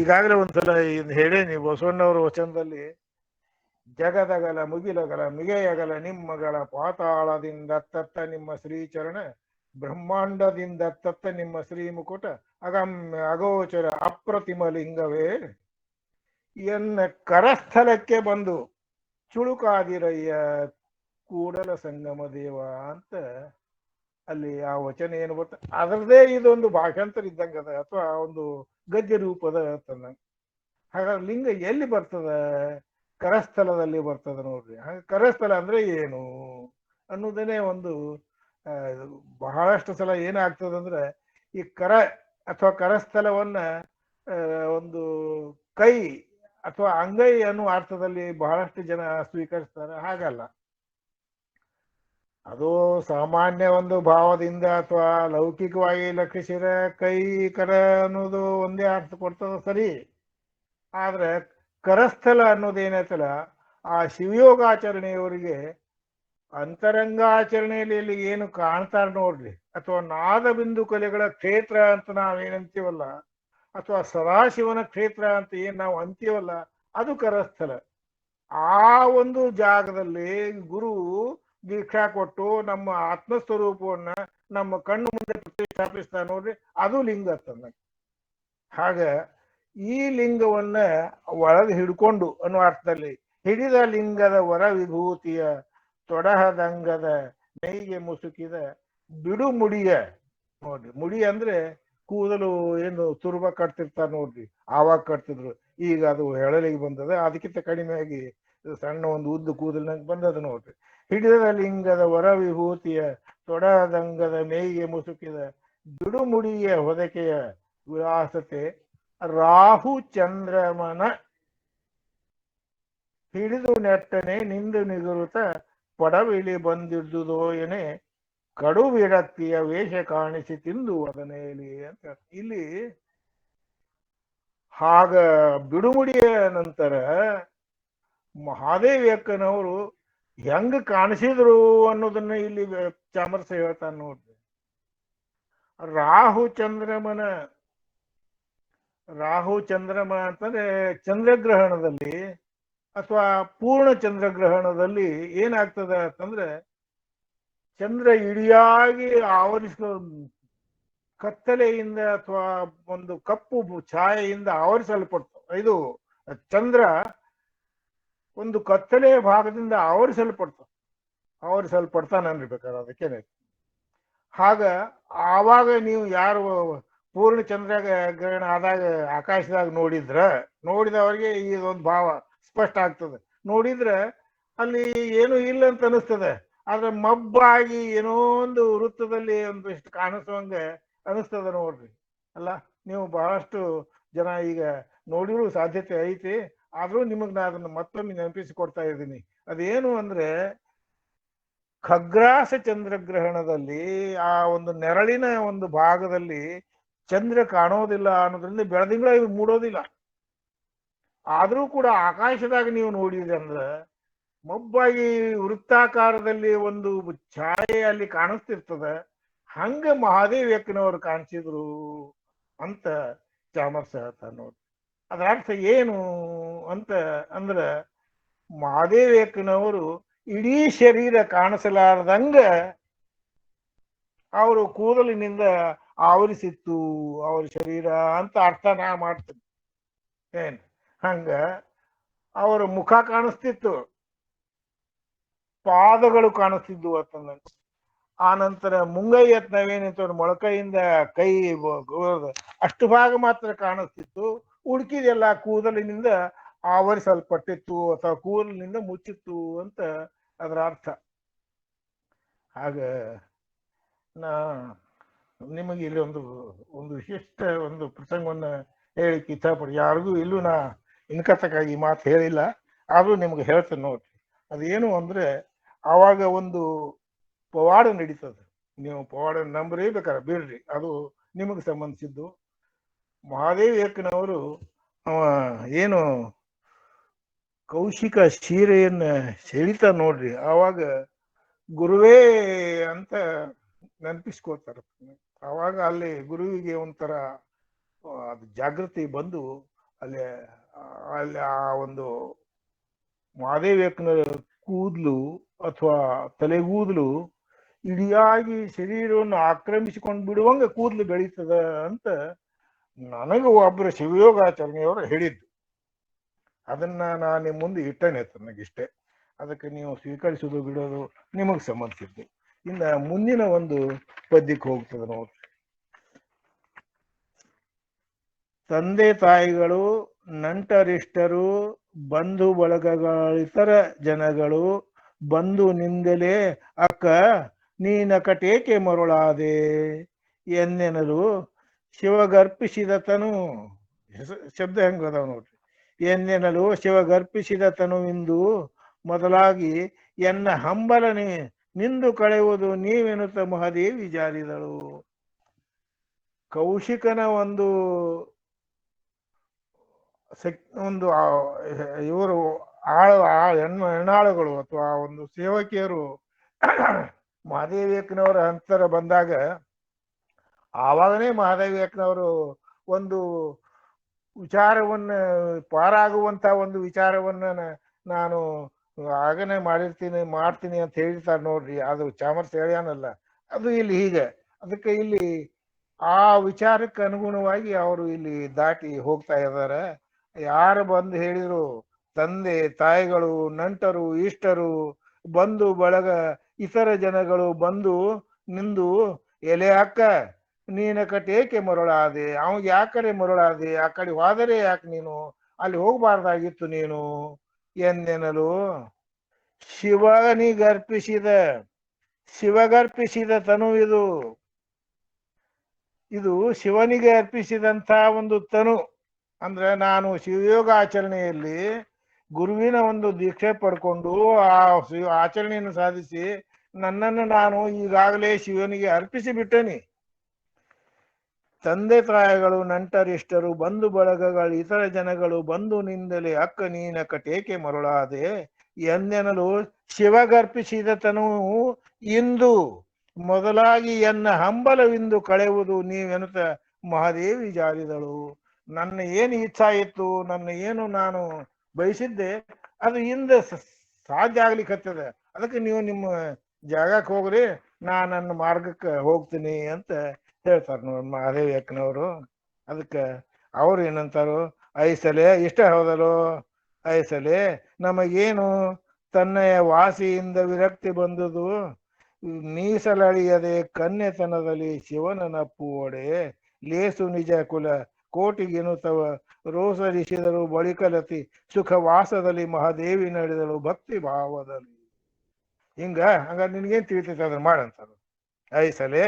ಈಗಾಗಲೇ ಒಂದ್ಸಲ ಹೇಳೇನಿ ಬಸವಣ್ಣವರ ವಚನದಲ್ಲಿ, ಜಗದಗಲ ಮುಗಿಲಗಲ ಮಿಗೆಯಗಲ ನಿಮ್ಮಗಳ ಪಾತಾಳದಿಂದ ತತ್ತ ನಿಮ್ಮ ಶ್ರೀಚರಣ, ಬ್ರಹ್ಮಾಂಡದಿಂದ ತತ್ತ ನಿಮ್ಮ ಶ್ರೀ ಮುಕುಟ, ಅಗಮ್ಯ ಅಗೋಚರ ಅಪ್ರತಿಮ ಲಿಂಗವೇ ಎನ್ನ ಕರಸ್ಥಲಕ್ಕೆ ಬಂದು ಚುಳುಕಾದಿರಯ್ಯ ಕೂಡಲ ಸಂಗಮ ದೇವ ಅಂತ ಅಲ್ಲಿ ಆ ವಚನ ಏನು ಬರ್ತದೆ ಅದರದೇ ಇದೊಂದು ಭಾಷಾಂತರ ಇದ್ದಂಗದ ಅಥವಾ ಒಂದು ಗದ್ಯ ರೂಪದ ಅಂತಂದ. ಹಾಗಾಗಿ ಲಿಂಗ ಎಲ್ಲಿ ಬರ್ತದ? ಕರಸ್ಥಲದಲ್ಲಿ ಬರ್ತದ ನೋಡ್ರಿ. ಹಾಗೆ ಕರಸ್ಥಲ ಅಂದ್ರೆ ಏನು ಅನ್ನೋದನ್ನೇ ಒಂದು ಬಹಳಷ್ಟು ಸಲ ಏನಾಗ್ತದಂದ್ರೆ ಈ ಕರ ಅಥವಾ ಕರಸ್ಥಲವನ್ನ ಒಂದು ಕೈ ಅಥವಾ ಅಂಗೈ ಅನ್ನುವ ಅರ್ಥದಲ್ಲಿ ಬಹಳಷ್ಟು ಜನ ಸ್ವೀಕರಿಸ್ತಾರೆ. ಹಾಗಲ್ಲ, ಅದು ಸಾಮಾನ್ಯ ಒಂದು ಭಾವದಿಂದ ಅಥವಾ ಲೌಕಿಕವಾಗಿ ಲಕ್ಷಿಸಿದ ಕೈ ಕರ ಅನ್ನೋದು ಒಂದೇ ಅರ್ಥ ಕೊಡ್ತದ ಸರಿ. ಆದ್ರೆ ಕರಸ್ಥಲ ಅನ್ನೋದೇನೈತಲ್ಲ, ಆ ಶಿವಯೋಗಾಚರಣೆಯವರಿಗೆ ಅಂತರಂಗಾಚರಣೆಯಲ್ಲಿ ಏನು ಕಾಣ್ತಾರ ನೋಡ್ರಿ, ಅಥವಾ ನಾದ ಬಿಂದು ಕಲೆಗಳ ಕ್ಷೇತ್ರ ಅಂತ ನಾವೇನಂತೀವಲ್ಲ, ಅಥವಾ ಸದಾಶಿವನ ಕ್ಷೇತ್ರ ಅಂತ ಏನ್ ನಾವು ಅಂತೀವಲ್ಲ, ಅದು ಕರಸ್ಥಲ. ಆ ಒಂದು ಜಾಗದಲ್ಲಿ ಗುರು ದೀಕ್ಷಾ ಕೊಟ್ಟು ನಮ್ಮ ಆತ್ಮಸ್ವರೂಪವನ್ನ ನಮ್ಮ ಕಣ್ಣು ಮುಂದೆ ಪ್ರತಿಷ್ಠಾಪಿಸ್ತಾ ನೋಡ್ರಿ, ಅದು ಲಿಂಗ ಅಂತಂದ. ಹಾಗ ಈ ಲಿಂಗವನ್ನ ಒಳಗೆ ಹಿಡ್ಕೊಂಡು ಅನ್ನುವ ಅರ್ಥದಲ್ಲಿ, ಹಿಡಿದ ಲಿಂಗದ ವರ ವಿಭೂತಿಯ ತೊಡಹದಂಗದ ನೈಗೆ ಮುಸುಕಿದ ಬಿಡು ಮುಡಿಯ ನೋಡ್ರಿ. ಮುಡಿ ಅಂದ್ರೆ ಕೂದಲು ಏನು ತುರ್ಬ ಕಟ್ತಿರ್ತಾರ ನೋಡ್ರಿ, ಆವಾಗ ಕಟ್ತಿದ್ರು. ಈಗ ಅದು ಹೆಳಲಿಗೆ ಬಂದದ, ಅದಕ್ಕಿಂತ ಕಡಿಮೆಯಾಗಿ ಸಣ್ಣ ಒಂದು ಉದ್ದು ಕೂದಲಿನಂಗೆ ಬಂದದ ನೋಡ್ರಿ. ಹಿಡಿದ ಲಿಂಗದ ವರ ವಿಭೂತಿಯ ತೊಡದಂಗದ ಮೇಯಿಗೆ ಮುಸುಕಿದ ಬಿಡುಮುಡಿಯ ಹೊದಕೆಯ ವಿಲಾಸತೆ ರಾಹು ಚಂದ್ರಮನ ಹಿಡಿದು ನೆಟ್ಟನೆ ನಿಂದು ನಿಗುರುತ ಪಡವಿಳಿ ಬಂದಿದ್ದುದೋ ಎನೆ ಕಡು ವಿಡಕ್ತಿಯ ವೇಷ ಕಾಣಿಸಿ ತಿಂದು ಅದನೇಲಿ ಅಂತ. ಇಲ್ಲಿ ಹಾಗ ಬಿಡುಮುಡಿಯ ನಂತರ ಮಹಾದೇವಿಯಕ್ಕನವರು ಹೆಂಗ್ ಕಾಣಿಸಿದ್ರು ಅನ್ನೋದನ್ನ ಇಲ್ಲಿ ಚಾಮರಸ ಹೇಳ್ತಾನೆ ನೋಡ್ರಿ. ರಾಹು ಚಂದ್ರಮ ಅಂತಂದ್ರೆ ಚಂದ್ರಗ್ರಹಣದಲ್ಲಿ ಅಥವಾ ಪೂರ್ಣ ಚಂದ್ರಗ್ರಹಣದಲ್ಲಿ ಏನಾಗ್ತದ ಅಂತಂದ್ರೆ, ಚಂದ್ರ ಇಡಿಯಾಗಿ ಆವರಿಸ ಕತ್ತಲೆಯಿಂದ ಅಥವಾ ಒಂದು ಕಪ್ಪು ಛಾಯೆಯಿಂದ ಆವರಿಸಲ್ಪಡ್ತ, ಇದು ಚಂದ್ರ ಒಂದು ಕತ್ತಲೆಯ ಭಾಗದಿಂದ ಆವರಿಸಲ್ಪಡ್ತಾನೆ ಅನ್ಬೇಕಾದ್ರೆ ಅದಕ್ಕೇನೆ. ಆಗ ಆವಾಗ ನೀವು ಯಾರು ಪೂರ್ಣ ಚಂದ್ರ ಗ್ರಹಣ ಆದಾಗ ಆಕಾಶದಾಗ ನೋಡಿದವರಿಗೆ ಇದೊಂದು ಭಾವ ಸ್ಪಷ್ಟ ಆಗ್ತದೆ. ನೋಡಿದ್ರೆ ಅಲ್ಲಿ ಏನು ಇಲ್ಲ ಅಂತ ಅನಿಸ್ತದೆ, ಆದ್ರೆ ಮಬ್ಬಾಗಿ ಏನೋ ಒಂದು ವೃತ್ತದಲ್ಲಿ ಒಂದಿಷ್ಟು ಕಾಣಿಸುವಂಗೆ ಅನಿಸ್ತದೆ ನೋಡ್ರಿ. ಅಲ್ಲ, ನೀವು ಬಹಳಷ್ಟು ಜನ ಈಗ ನೋಡಿರೋ ಸಾಧ್ಯತೆ ಐತಿ. ಆದ್ರೂ ನಿಮಗ್ ನಾ ಅದನ್ನ ಮತ್ತೊಮ್ಮೆ ನೆನಪಿಸಿಕೊಡ್ತಾ ಇದ್ದೀನಿ. ಅದೇನು ಅಂದ್ರೆ, ಖಗ್ರಾಸ ಚಂದ್ರಗ್ರಹಣದಲ್ಲಿ ಆ ಒಂದು ನೆರಳಿನ ಒಂದು ಭಾಗದಲ್ಲಿ ಚಂದ್ರ ಕಾಣೋದಿಲ್ಲ ಅನ್ನೋದ್ರಿಂದ ಬೆಳದಿಂಗಳ ಮೂಡೋದಿಲ್ಲ. ಆದ್ರೂ ಕೂಡ ಆಕಾಶದಾಗ ನೀವು ನೋಡಿದ್ರಿ ಅಂದ್ರೆ ಮಬ್ಬಾಗಿ ವೃತ್ತಾಕಾರದಲ್ಲಿ ಒಂದು ಛಾಯೆ ಅಲ್ಲಿ ಕಾಣಿಸ್ತಿರ್ತದೆ. ಹಂಗ ಮಹಾದೇವಿಯಕ್ಕನವ್ರು ಕಾಣಿಸಿದ್ರು ಅಂತ ಚಾಮರ್ಸ ಹೇಳ್ತಾನೆ ನೋಡಿ. ಅದರ ಅರ್ಥ ಏನು ಅಂತ ಅಂದ್ರೆ, ಮಹಾದೇವಿಯಕ್ಕನವರು ಇಡೀ ಶರೀರ ಕಾಣಿಸಲಾರದಂಗ ಅವರು ಕೂದಲಿನಿಂದ ಆವರಿಸಿತ್ತು ಅವ್ರ ಶರೀರ ಅಂತ ಅರ್ಥ ನಾ ಮಾಡ್ತೀನಿ. ಏನ್ ಹಂಗ ಅವರ ಮುಖ ಕಾಣಿಸ್ತಿತ್ತು, ಪಾದಗಳು ಕಾಣಿಸ್ತಿದ್ವು ಅಂತಂದ. ಆ ನಂತರ ಮುಂಗೈ ಎತ್ ನಾವೇನಿತ್ತು ಮೊಳಕೈಯಿಂದ ಕೈ ಅಷ್ಟು ಭಾಗ ಮಾತ್ರ ಕಾಣಿಸ್ತಿತ್ತು. ಉಳ್ಕಿದೆಲ್ಲ ಕೂದಲಿನಿಂದ ಆವರಿಸಲ್ಪಟ್ಟಿತ್ತು ಅಥವಾ ಕೂದಲಿನಿಂದ ಮುಚ್ಚಿತ್ತು ಅಂತ ಅದರ ಅರ್ಥ. ಹಾಗ ನಾ ನಿಮಗೆ ಇಲ್ಲಿ ಒಂದು ವಿಶಿಷ್ಟ ಒಂದು ಪ್ರಸಂಗವನ್ನ ಹೇಳಿಕ್ಕೆ ಇಚ್ಛಪಡಿ. ಯಾರಿಗೂ ಇಲ್ಲೂ ನಾ ಇನ್ಕತ್ತಕ್ಕಾಗಿ ಮಾತು ಹೇಳಿಲ್ಲ, ಆದ್ರೂ ನಿಮ್ಗೆ ಹೇಳ್ತೇನೆ ನೋಡ್ರಿ. ಅದೇನು ಅಂದ್ರೆ ಆವಾಗ ಒಂದು ಪವಾಡ ನಡೀತದೆ. ನೀವು ಪವಾಡ ನಂಬ್ರಿ ಬೇಕಾರೆ ಬಿಡ್ರಿ, ಅದು ನಿಮಗೆ ಸಂಬಂಧಿಸಿದ್ದು. ಮಹಾದೇವಿ ಏಕನವರು ಅವ ಏನು ಕೌಶಿಕ ಸೀರೆಯನ್ನ ಸೆಳಿತ ನೋಡ್ರಿ, ಆವಾಗ ಗುರುವೇ ಅಂತ ನೆನಪಿಸ್ಕೋತಾರ. ಆವಾಗ ಅಲ್ಲಿ ಗುರುವಿಗೆ ಒಂಥರ ಅದು ಜಾಗೃತಿ ಬಂದು ಅಲ್ಲಿ ಅಲ್ಲಿ ಆ ಒಂದು ಮಹಾದೇವಿಯಕ್ಕನ ಕೂದಲು ಅಥವಾ ತಲೆಗೂದಲು ಇಡಿಯಾಗಿ ಶರೀರವನ್ನು ಆಕ್ರಮಿಸಿಕೊಂಡು ಬಿಡುವಂಗ ಕೂದಲು ಬೆಳೀತದ ಅಂತ ನನಗೆ ಒಬ್ಬರು ಶಿವಯೋಗಾಚರಣೆಯವರು ಹೇಳಿದ್ದು. ಅದನ್ನ ನಾನು ನಿಮ್ಮ ಮುಂದೆ ಇಟ್ಟನೆ ನನಗಿಷ್ಟೇ. ಅದಕ್ಕೆ ನೀವು ಸ್ವೀಕರಿಸೋದು ಬಿಡೋದು ನಿಮಗೆ ಸಂಬಂಧಿಸಿದ್ದು. ಇನ್ನು ಮುಂದಿನ ಒಂದು ಪದ್ಯಕ್ಕೆ ಹೋಗ್ತದೆ ನೋಡ್ರಿ. ತಂದೆ ತಾಯಿಗಳು, ನಂಟರಿಷ್ಟರು, ಬಂಧು ಬಳಗಗಳಿತರ ಜನಗಳು ಬಂದು ನಿಂದಲೇ ಅಕ್ಕ ನೀನಕಟೇಕೆ ಮರುಳಾದೆ ಎನ್ನೆನಲು ಶಿವಗರ್ಪಿಸಿದ ತನು. ಶಬ್ದ ಹೆಂಗದಾವ ನೋಡ್ರಿ. ಎನ್ನೆನಲು ಶಿವಗರ್ಪಿಸಿದ ತನುವಿಂದು ಮೊದಲಾಗಿ ಎನ್ನ ಹಂಬಲನೆ ನಿಂದು ಕಳೆಯುವುದು ನೀವೆನುತ ಮಹಾದೇವಿ ಜಾರಿದಳು. ಕೌಶಿಕನ ಒಂದು ಇವರು ಹೆಣ್ಣಾಳುಗಳು ಅಥವಾ ಒಂದು ಸೇವಕಿಯರು ಮಹಾದೇವಿಯಕ್ಕನವರ ಹಂತರ ಬಂದಾಗ ಆವಾಗನೇ ಮಹಾದೇವಿಯಕ್ಕನವರು ಒಂದು ವಿಚಾರವನ್ನ ಪಾರಾಗುವಂತ ಒಂದು ವಿಚಾರವನ್ನ ನಾನು ಆಗನೇ ಮಾಡ್ತೀನಿ ಅಂತ ಹೇಳ್ತಾರೆ ನೋಡ್ರಿ. ಅದು ಚಾಮರ್ಸ್ ಹೇಳ್ಯಾನಲ್ಲ, ಅದು ಇಲ್ಲಿ ಹೀಗೆ. ಅದಕ್ಕೆ ಇಲ್ಲಿ ಆ ವಿಚಾರಕ್ಕೆ ಅನುಗುಣವಾಗಿ ಅವರು ಇಲ್ಲಿ ದಾಟಿ ಹೋಗ್ತಾ ಇದ್ದಾರೆ. ಯಾರು ಬಂದು ಹೇಳಿದ್ರು ತಂದೆ ತಾಯಿಗಳು, ನಂಟರು, ಇಷ್ಟರು, ಬಂಧು ಬಳಗ ಇತರ ಜನಗಳು ಬಂದು ನಿಂದು ಎಲೆ ಅಕ್ಕ ನೀನಕಟೇಕೆ ಮರುಳಾದೆ, ಅವಾಗ ಯಾಕರೆ ಮರುಳಾದೆ, ಆ ಕಡೆ ಹೋದರೆ ಯಾಕೆ ನೀನು, ಅಲ್ಲಿ ಹೋಗ್ಬಾರ್ದಾಗಿತ್ತು ನೀನು ಎಂದೆನಲು ಶಿವಗರ್ಪಿಸಿದ ತನು ಇದು ಶಿವನಿಗೆ ಅರ್ಪಿಸಿದಂತ ಒಂದು ತನು. ಅಂದ್ರೆ ನಾನು ಶಿವಯೋಗ ಆಚರಣೆಯಲ್ಲಿ ಗುರುವಿನ ಒಂದು ದೀಕ್ಷೆ ಪಡ್ಕೊಂಡು ಆ ಆಚರಣೆಯನ್ನು ಸಾಧಿಸಿ ನನ್ನನ್ನು ನಾನು ಈಗಾಗಲೇ ಶಿವನಿಗೆ ಅರ್ಪಿಸಿ ಬಿಟ್ಟೇನಿ. ತಂದೆ ತಾಯಿಗಳು, ನಂಟರಿಷ್ಟರು, ಬಂಧು ಬಳಗಗಳು ಇತರ ಜನಗಳು ಬಂದು ನಿಂದಲೇ ಅಕ್ಕ ನೀನಕಟೇಕೆ ಮರುಳಾದೆ ಎಂದೆನಲು ಶಿವಗರ್ಪಿಸಿದ ತನು ಇಂದು ಮೊದಲಾಗಿ ಎನ್ನ ಹಂಬಲವಿಂದು ಕಳೆಯುವುದು ನೀವೆನುತ ಮಹಾದೇವಿ ಜಾರಿದಳು. ನನ್ನ ಏನು ಇಚ್ಛಾ ಇತ್ತು, ನನ್ನ ಏನು ನಾನು ಬಯಸಿದ್ದೆ, ಅದು ಹಿಂದೆ ಸಾಧ್ಯ ಆಗ್ಲಿಕ್ಕತ್ತದ. ಅದಕ್ಕೆ ನೀವು ನಿಮ್ಮ ಜಾಗಕ್ಕೆ ಹೋಗ್ರಿ, ನನ್ನ ಮಾರ್ಗಕ್ಕೆ ಹೋಗ್ತೀನಿ ಅಂತ ಹೇಳ್ತಾರೆ ನೋಡಿ ಮಹಾದೇವಿ ಅಕ್ಕನವರು. ಅದಕ್ಕೆ ಅವ್ರು ಏನಂತಾರು, ಐಸಲೆ ಇಷ್ಟ ಹೌದಲು, ಐಸಲೆ ನಮಗೇನು ತನ್ನಯ ವಾಸಿಯಿಂದ ವಿರಕ್ತಿ ಬಂದುದು, ಮೀಸಲಳಿಯದೆ ಕನ್ಯತನದಲ್ಲಿ ಶಿವನ ನಪ್ಪುವಡೆ ಲೇಸು ನಿಜ ಕುಲ ಕೋಟಿಗೆನುತವ ರೋಸರಿಸಿದರು ಬಳಿಕಲತಿ ಸುಖವಾಸದಲ್ಲಿ ಮಹಾದೇವಿ ನಡೆದಳು ಭಕ್ತಿ ಭಾವದಲ್ಲಿ. ಹಂಗ ನಿನ್ಗೇನ್ ತಿಳಿತೈತೆ ಅದನ್ನ ಮಾಡಂತಾರು. ಐಸಲೆ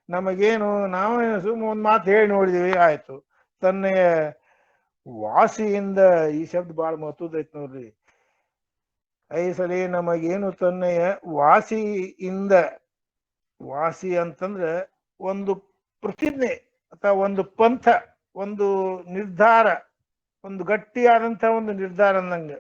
ನಮಗೇನು, ನಾವೇನು ಸುಮ್ಮ ಒಂದ್ ಮಾತು ಹೇಳಿ ನೋಡಿದೀವಿ, ಆಯ್ತು. ತನ್ನೆಯ ವಾಸಿಯಿಂದ, ಈ ಶಬ್ದ ಬಹಳ ಮಹತ್ವದೈತ್ ನೋಡ್ರಿ. ಐಸಲೆ ನಮಗೇನು ತನ್ನೆಯ ವಾಸಿಯಿಂದ, ವಾಸಿ ಅಂತಂದ್ರೆ ಒಂದು ಪ್ರತಿಜ್ಞೆ ಅಥವಾ ಒಂದು ಪಂಥ, ಒಂದು ನಿರ್ಧಾರ, ಒಂದು ಗಟ್ಟಿಯಾದಂತ ಒಂದು ನಿರ್ಧಾರ ಅಂದಂಗ.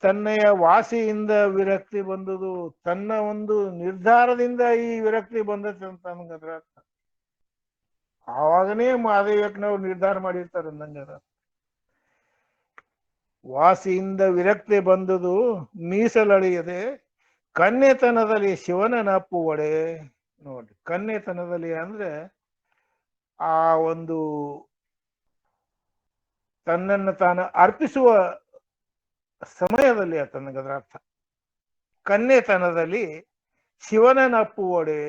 ತನ್ನೆಯ ವಾಸಿಯಿಂದ ವಿರಕ್ತಿ ಬಂದುದು, ತನ್ನ ಒಂದು ನಿರ್ಧಾರದಿಂದ ಈ ವಿರಕ್ತಿ ಬಂದತೆ ಅಂತ ನಮ್ಗದ್ರ ಅರ್ಥ. ಆವಾಗನೇ ಮಹಾದೇವಿಯಕ್ಕನವ್ರು ನಿರ್ಧಾರ ಮಾಡಿರ್ತಾರೆ ಅಂದಂಗದ. ವಾಸಿಯಿಂದ ವಿರಕ್ತಿ ಬಂದುದು ಮೀಸಲಳಿಯದೆ ಕನ್ಯತನದಲ್ಲಿ ಶಿವನ ನಪ್ಪುವಡೆ. ನೋಡಿ, ಕನ್ಯತನದಲ್ಲಿ ಅಂದ್ರೆ ಆ ಒಂದು ತನ್ನನ್ನು ತಾನು ಅರ್ಪಿಸುವ ಸಮಯದಲ್ಲಿ ಅದರ ಅರ್ಥ. ಕನ್ಯೆತನದಲ್ಲಿ ಶಿವನನ್ನಪ್ಪುವಡೆ.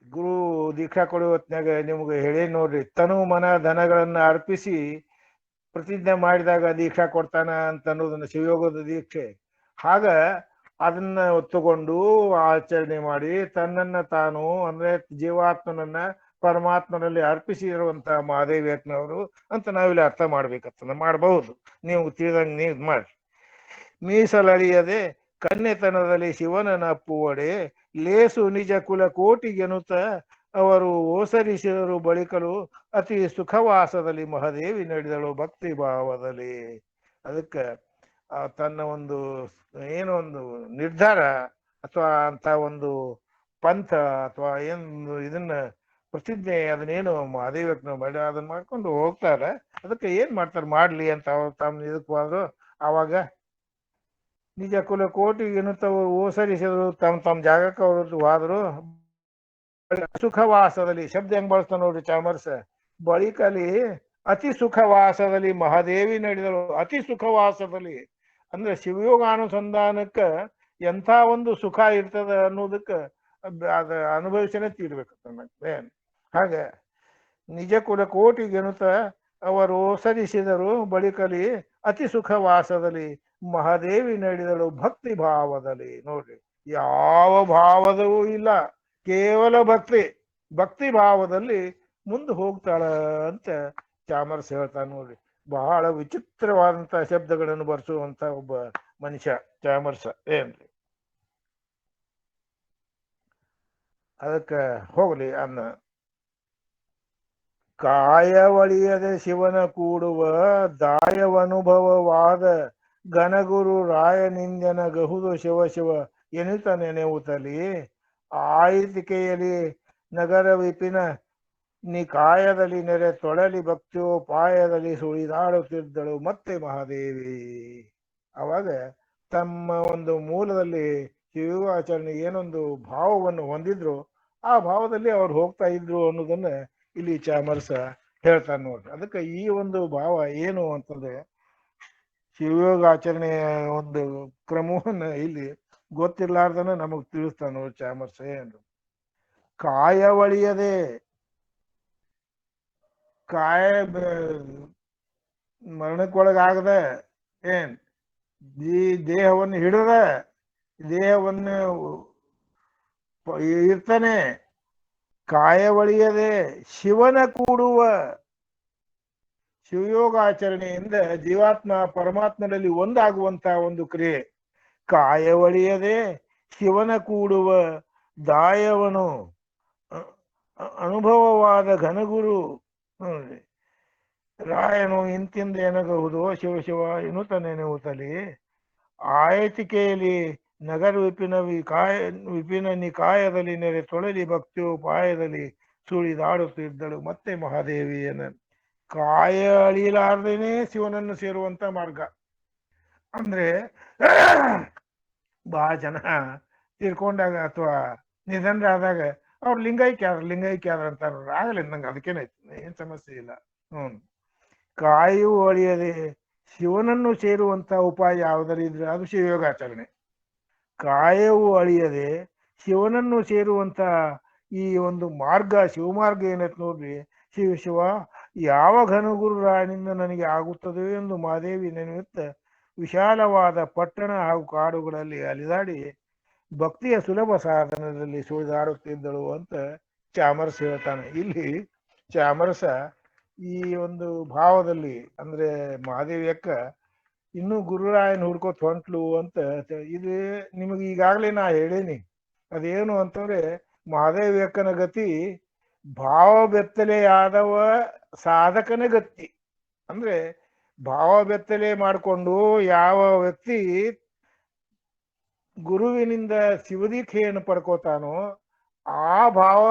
ಗುರು ದೀಕ್ಷಾ ಕೊಡುವ ಹೊತ್ನಾಗ ನಿಮ್ಗೆ ಹೇಳಿ ನೋಡ್ರಿ, ತನು ಮನ ಧನಗಳನ್ನ ಅರ್ಪಿಸಿ ಪ್ರತಿಜ್ಞೆ ಮಾಡಿದಾಗ ದೀಕ್ಷಾ ಕೊಡ್ತಾನ ಅಂತ ಅನ್ನೋದನ್ನ ಶಿವಯೋಗದ ದೀಕ್ಷೆ. ಹಾಗ ಅದನ್ನ ತಗೊಂಡು ಆಚರಣೆ ಮಾಡಿ ತನ್ನನ್ನ ತಾನು ಅಂದ್ರೆ ಜೀವಾತ್ಮನನ್ನ ಪರಮಾತ್ಮನಲ್ಲಿ ಅರ್ಪಿಸಿರುವಂತಹ ಮಹಾದೇವಿಯತ್ನವರು ಅಂತ ನಾವಿಲ್ಲಿ ಅರ್ಥ ಮಾಡ್ಬೇಕಂತ ಮಾಡಬಹುದು. ನೀವು ತಿಳಿದಂಗೆ ನೀವು ಮಾಡಿ. ಮೀಸಲರಿಯದೆ ಕನ್ಯತನದಲ್ಲಿ ಶಿವನನ್ನ ಅಪ್ಪುವಡೆ ಲೇಸು ನಿಜ ಕುಲ ಕೋಟಿಗೆನುತ ಅವರು ಓಸರಿಸಿದರು ಬಳಿಕಲು ಅತಿ ಸುಖವಾಸದಲ್ಲಿ ಮಹಾದೇವಿ ನಡೆದಳು ಭಕ್ತಿ ಭಾವದಲ್ಲಿ. ಅದಕ್ಕೆ ತನ್ನ ಒಂದು ಏನೋ ಒಂದು ನಿರ್ಧಾರ ಅಥವಾ ಅಂತ ಒಂದು ಪಂಥ ಅಥವಾ ಏನು ಇದನ್ನ ಪ್ರತಿಜ್ಞೆ ಅದನ್ನೇನು ಮಹಾದೇವಕ್ಕೆ ಮಾಡಿ ಅದನ್ನ ಮಾಡ್ಕೊಂಡು ಹೋಗ್ತಾರೆ. ಅದಕ್ಕೆ ಏನ್ ಮಾಡ್ತಾರೆ ಮಾಡ್ಲಿ ಅಂತ ಅವ್ರು ತಮ್ಮ ಇದಕ್ಕೆ ಹೋದ್ರು. ಆವಾಗ ನಿಜ ಕುಲ ಕೋಟಿಗೆನುತ್ತವರು ಓಸರಿಸಿದ್ರು, ತಮ್ಮ ಜಾಗಕ್ಕೆ ಅವರು ಹೋದ್ರು. ಸುಖವಾಸದಲ್ಲಿ ಶಬ್ದ ಹೆಂಗ್ ಬಳಸ್ತಾನ ನೋಡ್ರಿ ಚಾಮರ್ಸ. ಬಳಿಕಲಿ ಅತಿ ಸುಖವಾಸದಲ್ಲಿ ಮಹಾದೇವಿ ನಡೆದಳು. ಅತಿ ಸುಖವಾಸದಲ್ಲಿ ಅಂದ್ರೆ ಶಿವಯೋಗಾನುಸಂಧಾನಕ್ಕ ಎಂಥ ಒಂದು ಸುಖ ಇರ್ತದ ಅನ್ನೋದಕ್ಕ ಅದ ಅನುಭವಿಸನೇ ತೀರ್ಬೇಕು. ಹಾಗೆ ನಿಜ ಕುಲ ಕೋಟಿಗೆನುತ ಅವರು ಓಸರಿಸಿದರು ಬಳಿಕಲಿ ಅತಿ ಸುಖವಾಸದಲ್ಲಿ ಮಹಾದೇವಿ ನಡೆದಳು ಭಕ್ತಿ ಭಾವದಲ್ಲಿ. ನೋಡ್ರಿ, ಯಾವ ಭಾವದವೂ ಇಲ್ಲ, ಕೇವಲ ಭಕ್ತಿ ಭಾವದಲ್ಲಿ ಮುಂದೆ ಹೋಗ್ತಾಳ ಅಂತ ಚಾಮರ್ಸ್ ಹೇಳ್ತಾನೆ ನೋಡ್ರಿ. ಬಹಳ ವಿಚಿತ್ರವಾದಂತ ಶಬ್ದಗಳನ್ನು ಬರ್ಸುವಂತ ಒಬ್ಬ ಮನುಷ್ಯ ಚಾಮರ್ಸ ಏನ್ರಿ. ಅದಕ್ಕೆ ಹೋಗ್ಲಿ ಅನ್ನ ಕಾಯವಳಿಯದೆ ಶಿವನ ಕೂಡುವ ದಾಯವನುಭವವಾದ ಘನಗುರು ರಾಯನಿಂದನ ಗಹುದು ಶಿವ ಶಿವ ಎನಿತ ನೆನೆವುತಲಿ ಆಯ್ತಿಕೆಯಲ್ಲಿ ನಗರ ವಿಪಿನ ನಿಕಾಯದಲ್ಲಿ ನೆರೆ ತೊಳಲಿ ಭಕ್ತಿಯೋಪಾಯದಲ್ಲಿ ಸುಳಿದಾಡುತ್ತಿದ್ದಳು ಮತ್ತೆ ಮಹಾದೇವಿ. ಅವಾಗ ತಮ್ಮ ಒಂದು ಮೂಲದಲ್ಲಿ ಶಿವಾಚರಣೆ ಏನೊಂದು ಭಾವವನ್ನು ಹೊಂದಿದ್ರು ಆ ಭಾವದಲ್ಲಿ ಅವ್ರು ಹೋಗ್ತಾ ಇದ್ರು ಅನ್ನೋದನ್ನ ಇಲ್ಲಿ ಚಾಮರ್ಸ ಹೇಳ್ತಾನೆ ನೋಡ್ರಿ. ಅದಕ್ಕೆ ಈ ಒಂದು ಭಾವ ಏನು ಅಂತಂದ್ರೆ ಶಿವಯೋಗ ಆಚರಣೆಯ ಒಂದು ಕ್ರಮವನ್ನ ಇಲ್ಲಿ ಗೊತ್ತಿರ್ಲಾರ್ದನ ನಮಗ್ ತಿಳಿಸ್ತಾನ ನೋಡ್ರಿ ಚಾಮರ್ಸ. ಏನು ಕಾಯವಳಿಯದೆ ಕಾಯ ಮರಣಕ್ಕೊಳಗಾಗದ ಏನ್ ಈ ದೇಹವನ್ನು ಹಿಡದ ದೇಹವನ್ನು ಇರ್ತಾನೆ. ಕಾಯವಳಿಯದೆ ಶಿವನ ಕೂಡುವ ಶಿವಯೋಗಾಚರಣೆಯಿಂದ ಜೀವಾತ್ಮ ಪರಮಾತ್ಮನಲ್ಲಿ ಒಂದಾಗುವಂತ ಒಂದು ಕ್ರಿಯೆ. ಕಾಯವಳಿಯದೆ ಶಿವನ ಕೂಡುವ ದಾಯವನು ಅನುಭವವಾದ ಘನಗುರು ರಾಯನು ಇಂತಿಂದ ಎನಗಹುದು ಶಿವ ಶಿವ ಎನ್ನುತ್ತ ನೆನೆಯುತ್ತಲಿ ಆಯತಿಕೆಯಲ್ಲಿ ನಗರ ವಿಪಿನ ನಿಕಾಯದಲ್ಲಿ ನೆರೆ ತೊಳಲಿ ಭಕ್ತಿಯೋಪಾಯದಲ್ಲಿ ಸುಳಿದಾಡುತ್ತಿದ್ದಳು ಮತ್ತೆ ಮಹಾದೇವಿಯನ. ಕಾಯ ಅಳಿಲಾರ್ದೇನೆ ಶಿವನನ್ನು ಸೇರುವಂತ ಮಾರ್ಗ. ಅಂದ್ರೆ ಬಹಳ ಜನ ತೀರ್ಕೊಂಡಾಗ ಅಥವಾ ನಿಧನರಾದಾಗ ಅವ್ರು ಲಿಂಗೈಕ್ಯ ಅಂತಾರ. ಆಗಲಿ ನಂಗೆ ಅದಕ್ಕೇನಾಯ್ತು, ಏನ್ ಸಮಸ್ಯೆ ಇಲ್ಲ. ಕಾಯು ಅಳಿಯದೆ ಶಿವನನ್ನು ಸೇರುವಂತ ಉಪಾಯ ಯಾವುದರಿದ್ರೆ ಅದು ಶಿವಯೋಗಾಚರಣೆ. ಕಾಯವು ಅಳಿಯದೆ ಶಿವನನ್ನು ಸೇರುವಂತ ಈ ಒಂದು ಮಾರ್ಗ ಶಿವಮಾರ್ಗ ಏನತ್ ನೋಡ್ರಿ. ಶಿವ ಶಿವ ಯಾವ ಘನಗುರು ರಾಯನಿಂದ ನನಗೆ ಆಗುತ್ತದೋ ಎಂದು ಮಹಾದೇವಿ ನೆನೆಯುತ್ತ ವಿಶಾಲವಾದ ಪಟ್ಟಣ ಹಾಗೂ ಕಾಡುಗಳಲ್ಲಿ ಅಲಿದಾಡಿ ಭಕ್ತಿಯ ಸುಲಭ ಸಾಧನದಲ್ಲಿ ಸುಳಿದಾಡುತ್ತಿದ್ದಳು ಅಂತ ಚಾಮರಸ ಹೇಳ್ತಾನೆ. ಇಲ್ಲಿ ಚಾಮರಸ ಈ ಒಂದು ಭಾವದಲ್ಲಿ ಅಂದ್ರೆ ಮಹಾದೇವಿಯಕ್ಕ ಇನ್ನೂ ಗುರುರಾಯನ್ ಹುಡ್ಕೋತ್ ಹೊಂಟ್ಲು ಅಂತ. ಇದು ನಿಮಗೆ ಈಗಾಗಲೇ ನಾ ಹೇಳೇನಿ. ಅದೇನು ಅಂತಂದ್ರೆ ಮಹಾದೇವಿಯಕ್ಕನ ಗತಿ ಭಾವ ಬೆತ್ತಲೆಯಾದವ ಸಾಧಕನ ಗತಿ. ಅಂದ್ರೆ ಭಾವ ಬೆತ್ತಲೆ ಮಾಡಿಕೊಂಡು ಯಾವ ವ್ಯಕ್ತಿ ಗುರುವಿನಿಂದ ಶಿವದೀಕ್ಷೆಯನ್ನು ಪಡ್ಕೋತಾನೋ ಆ ಭಾವ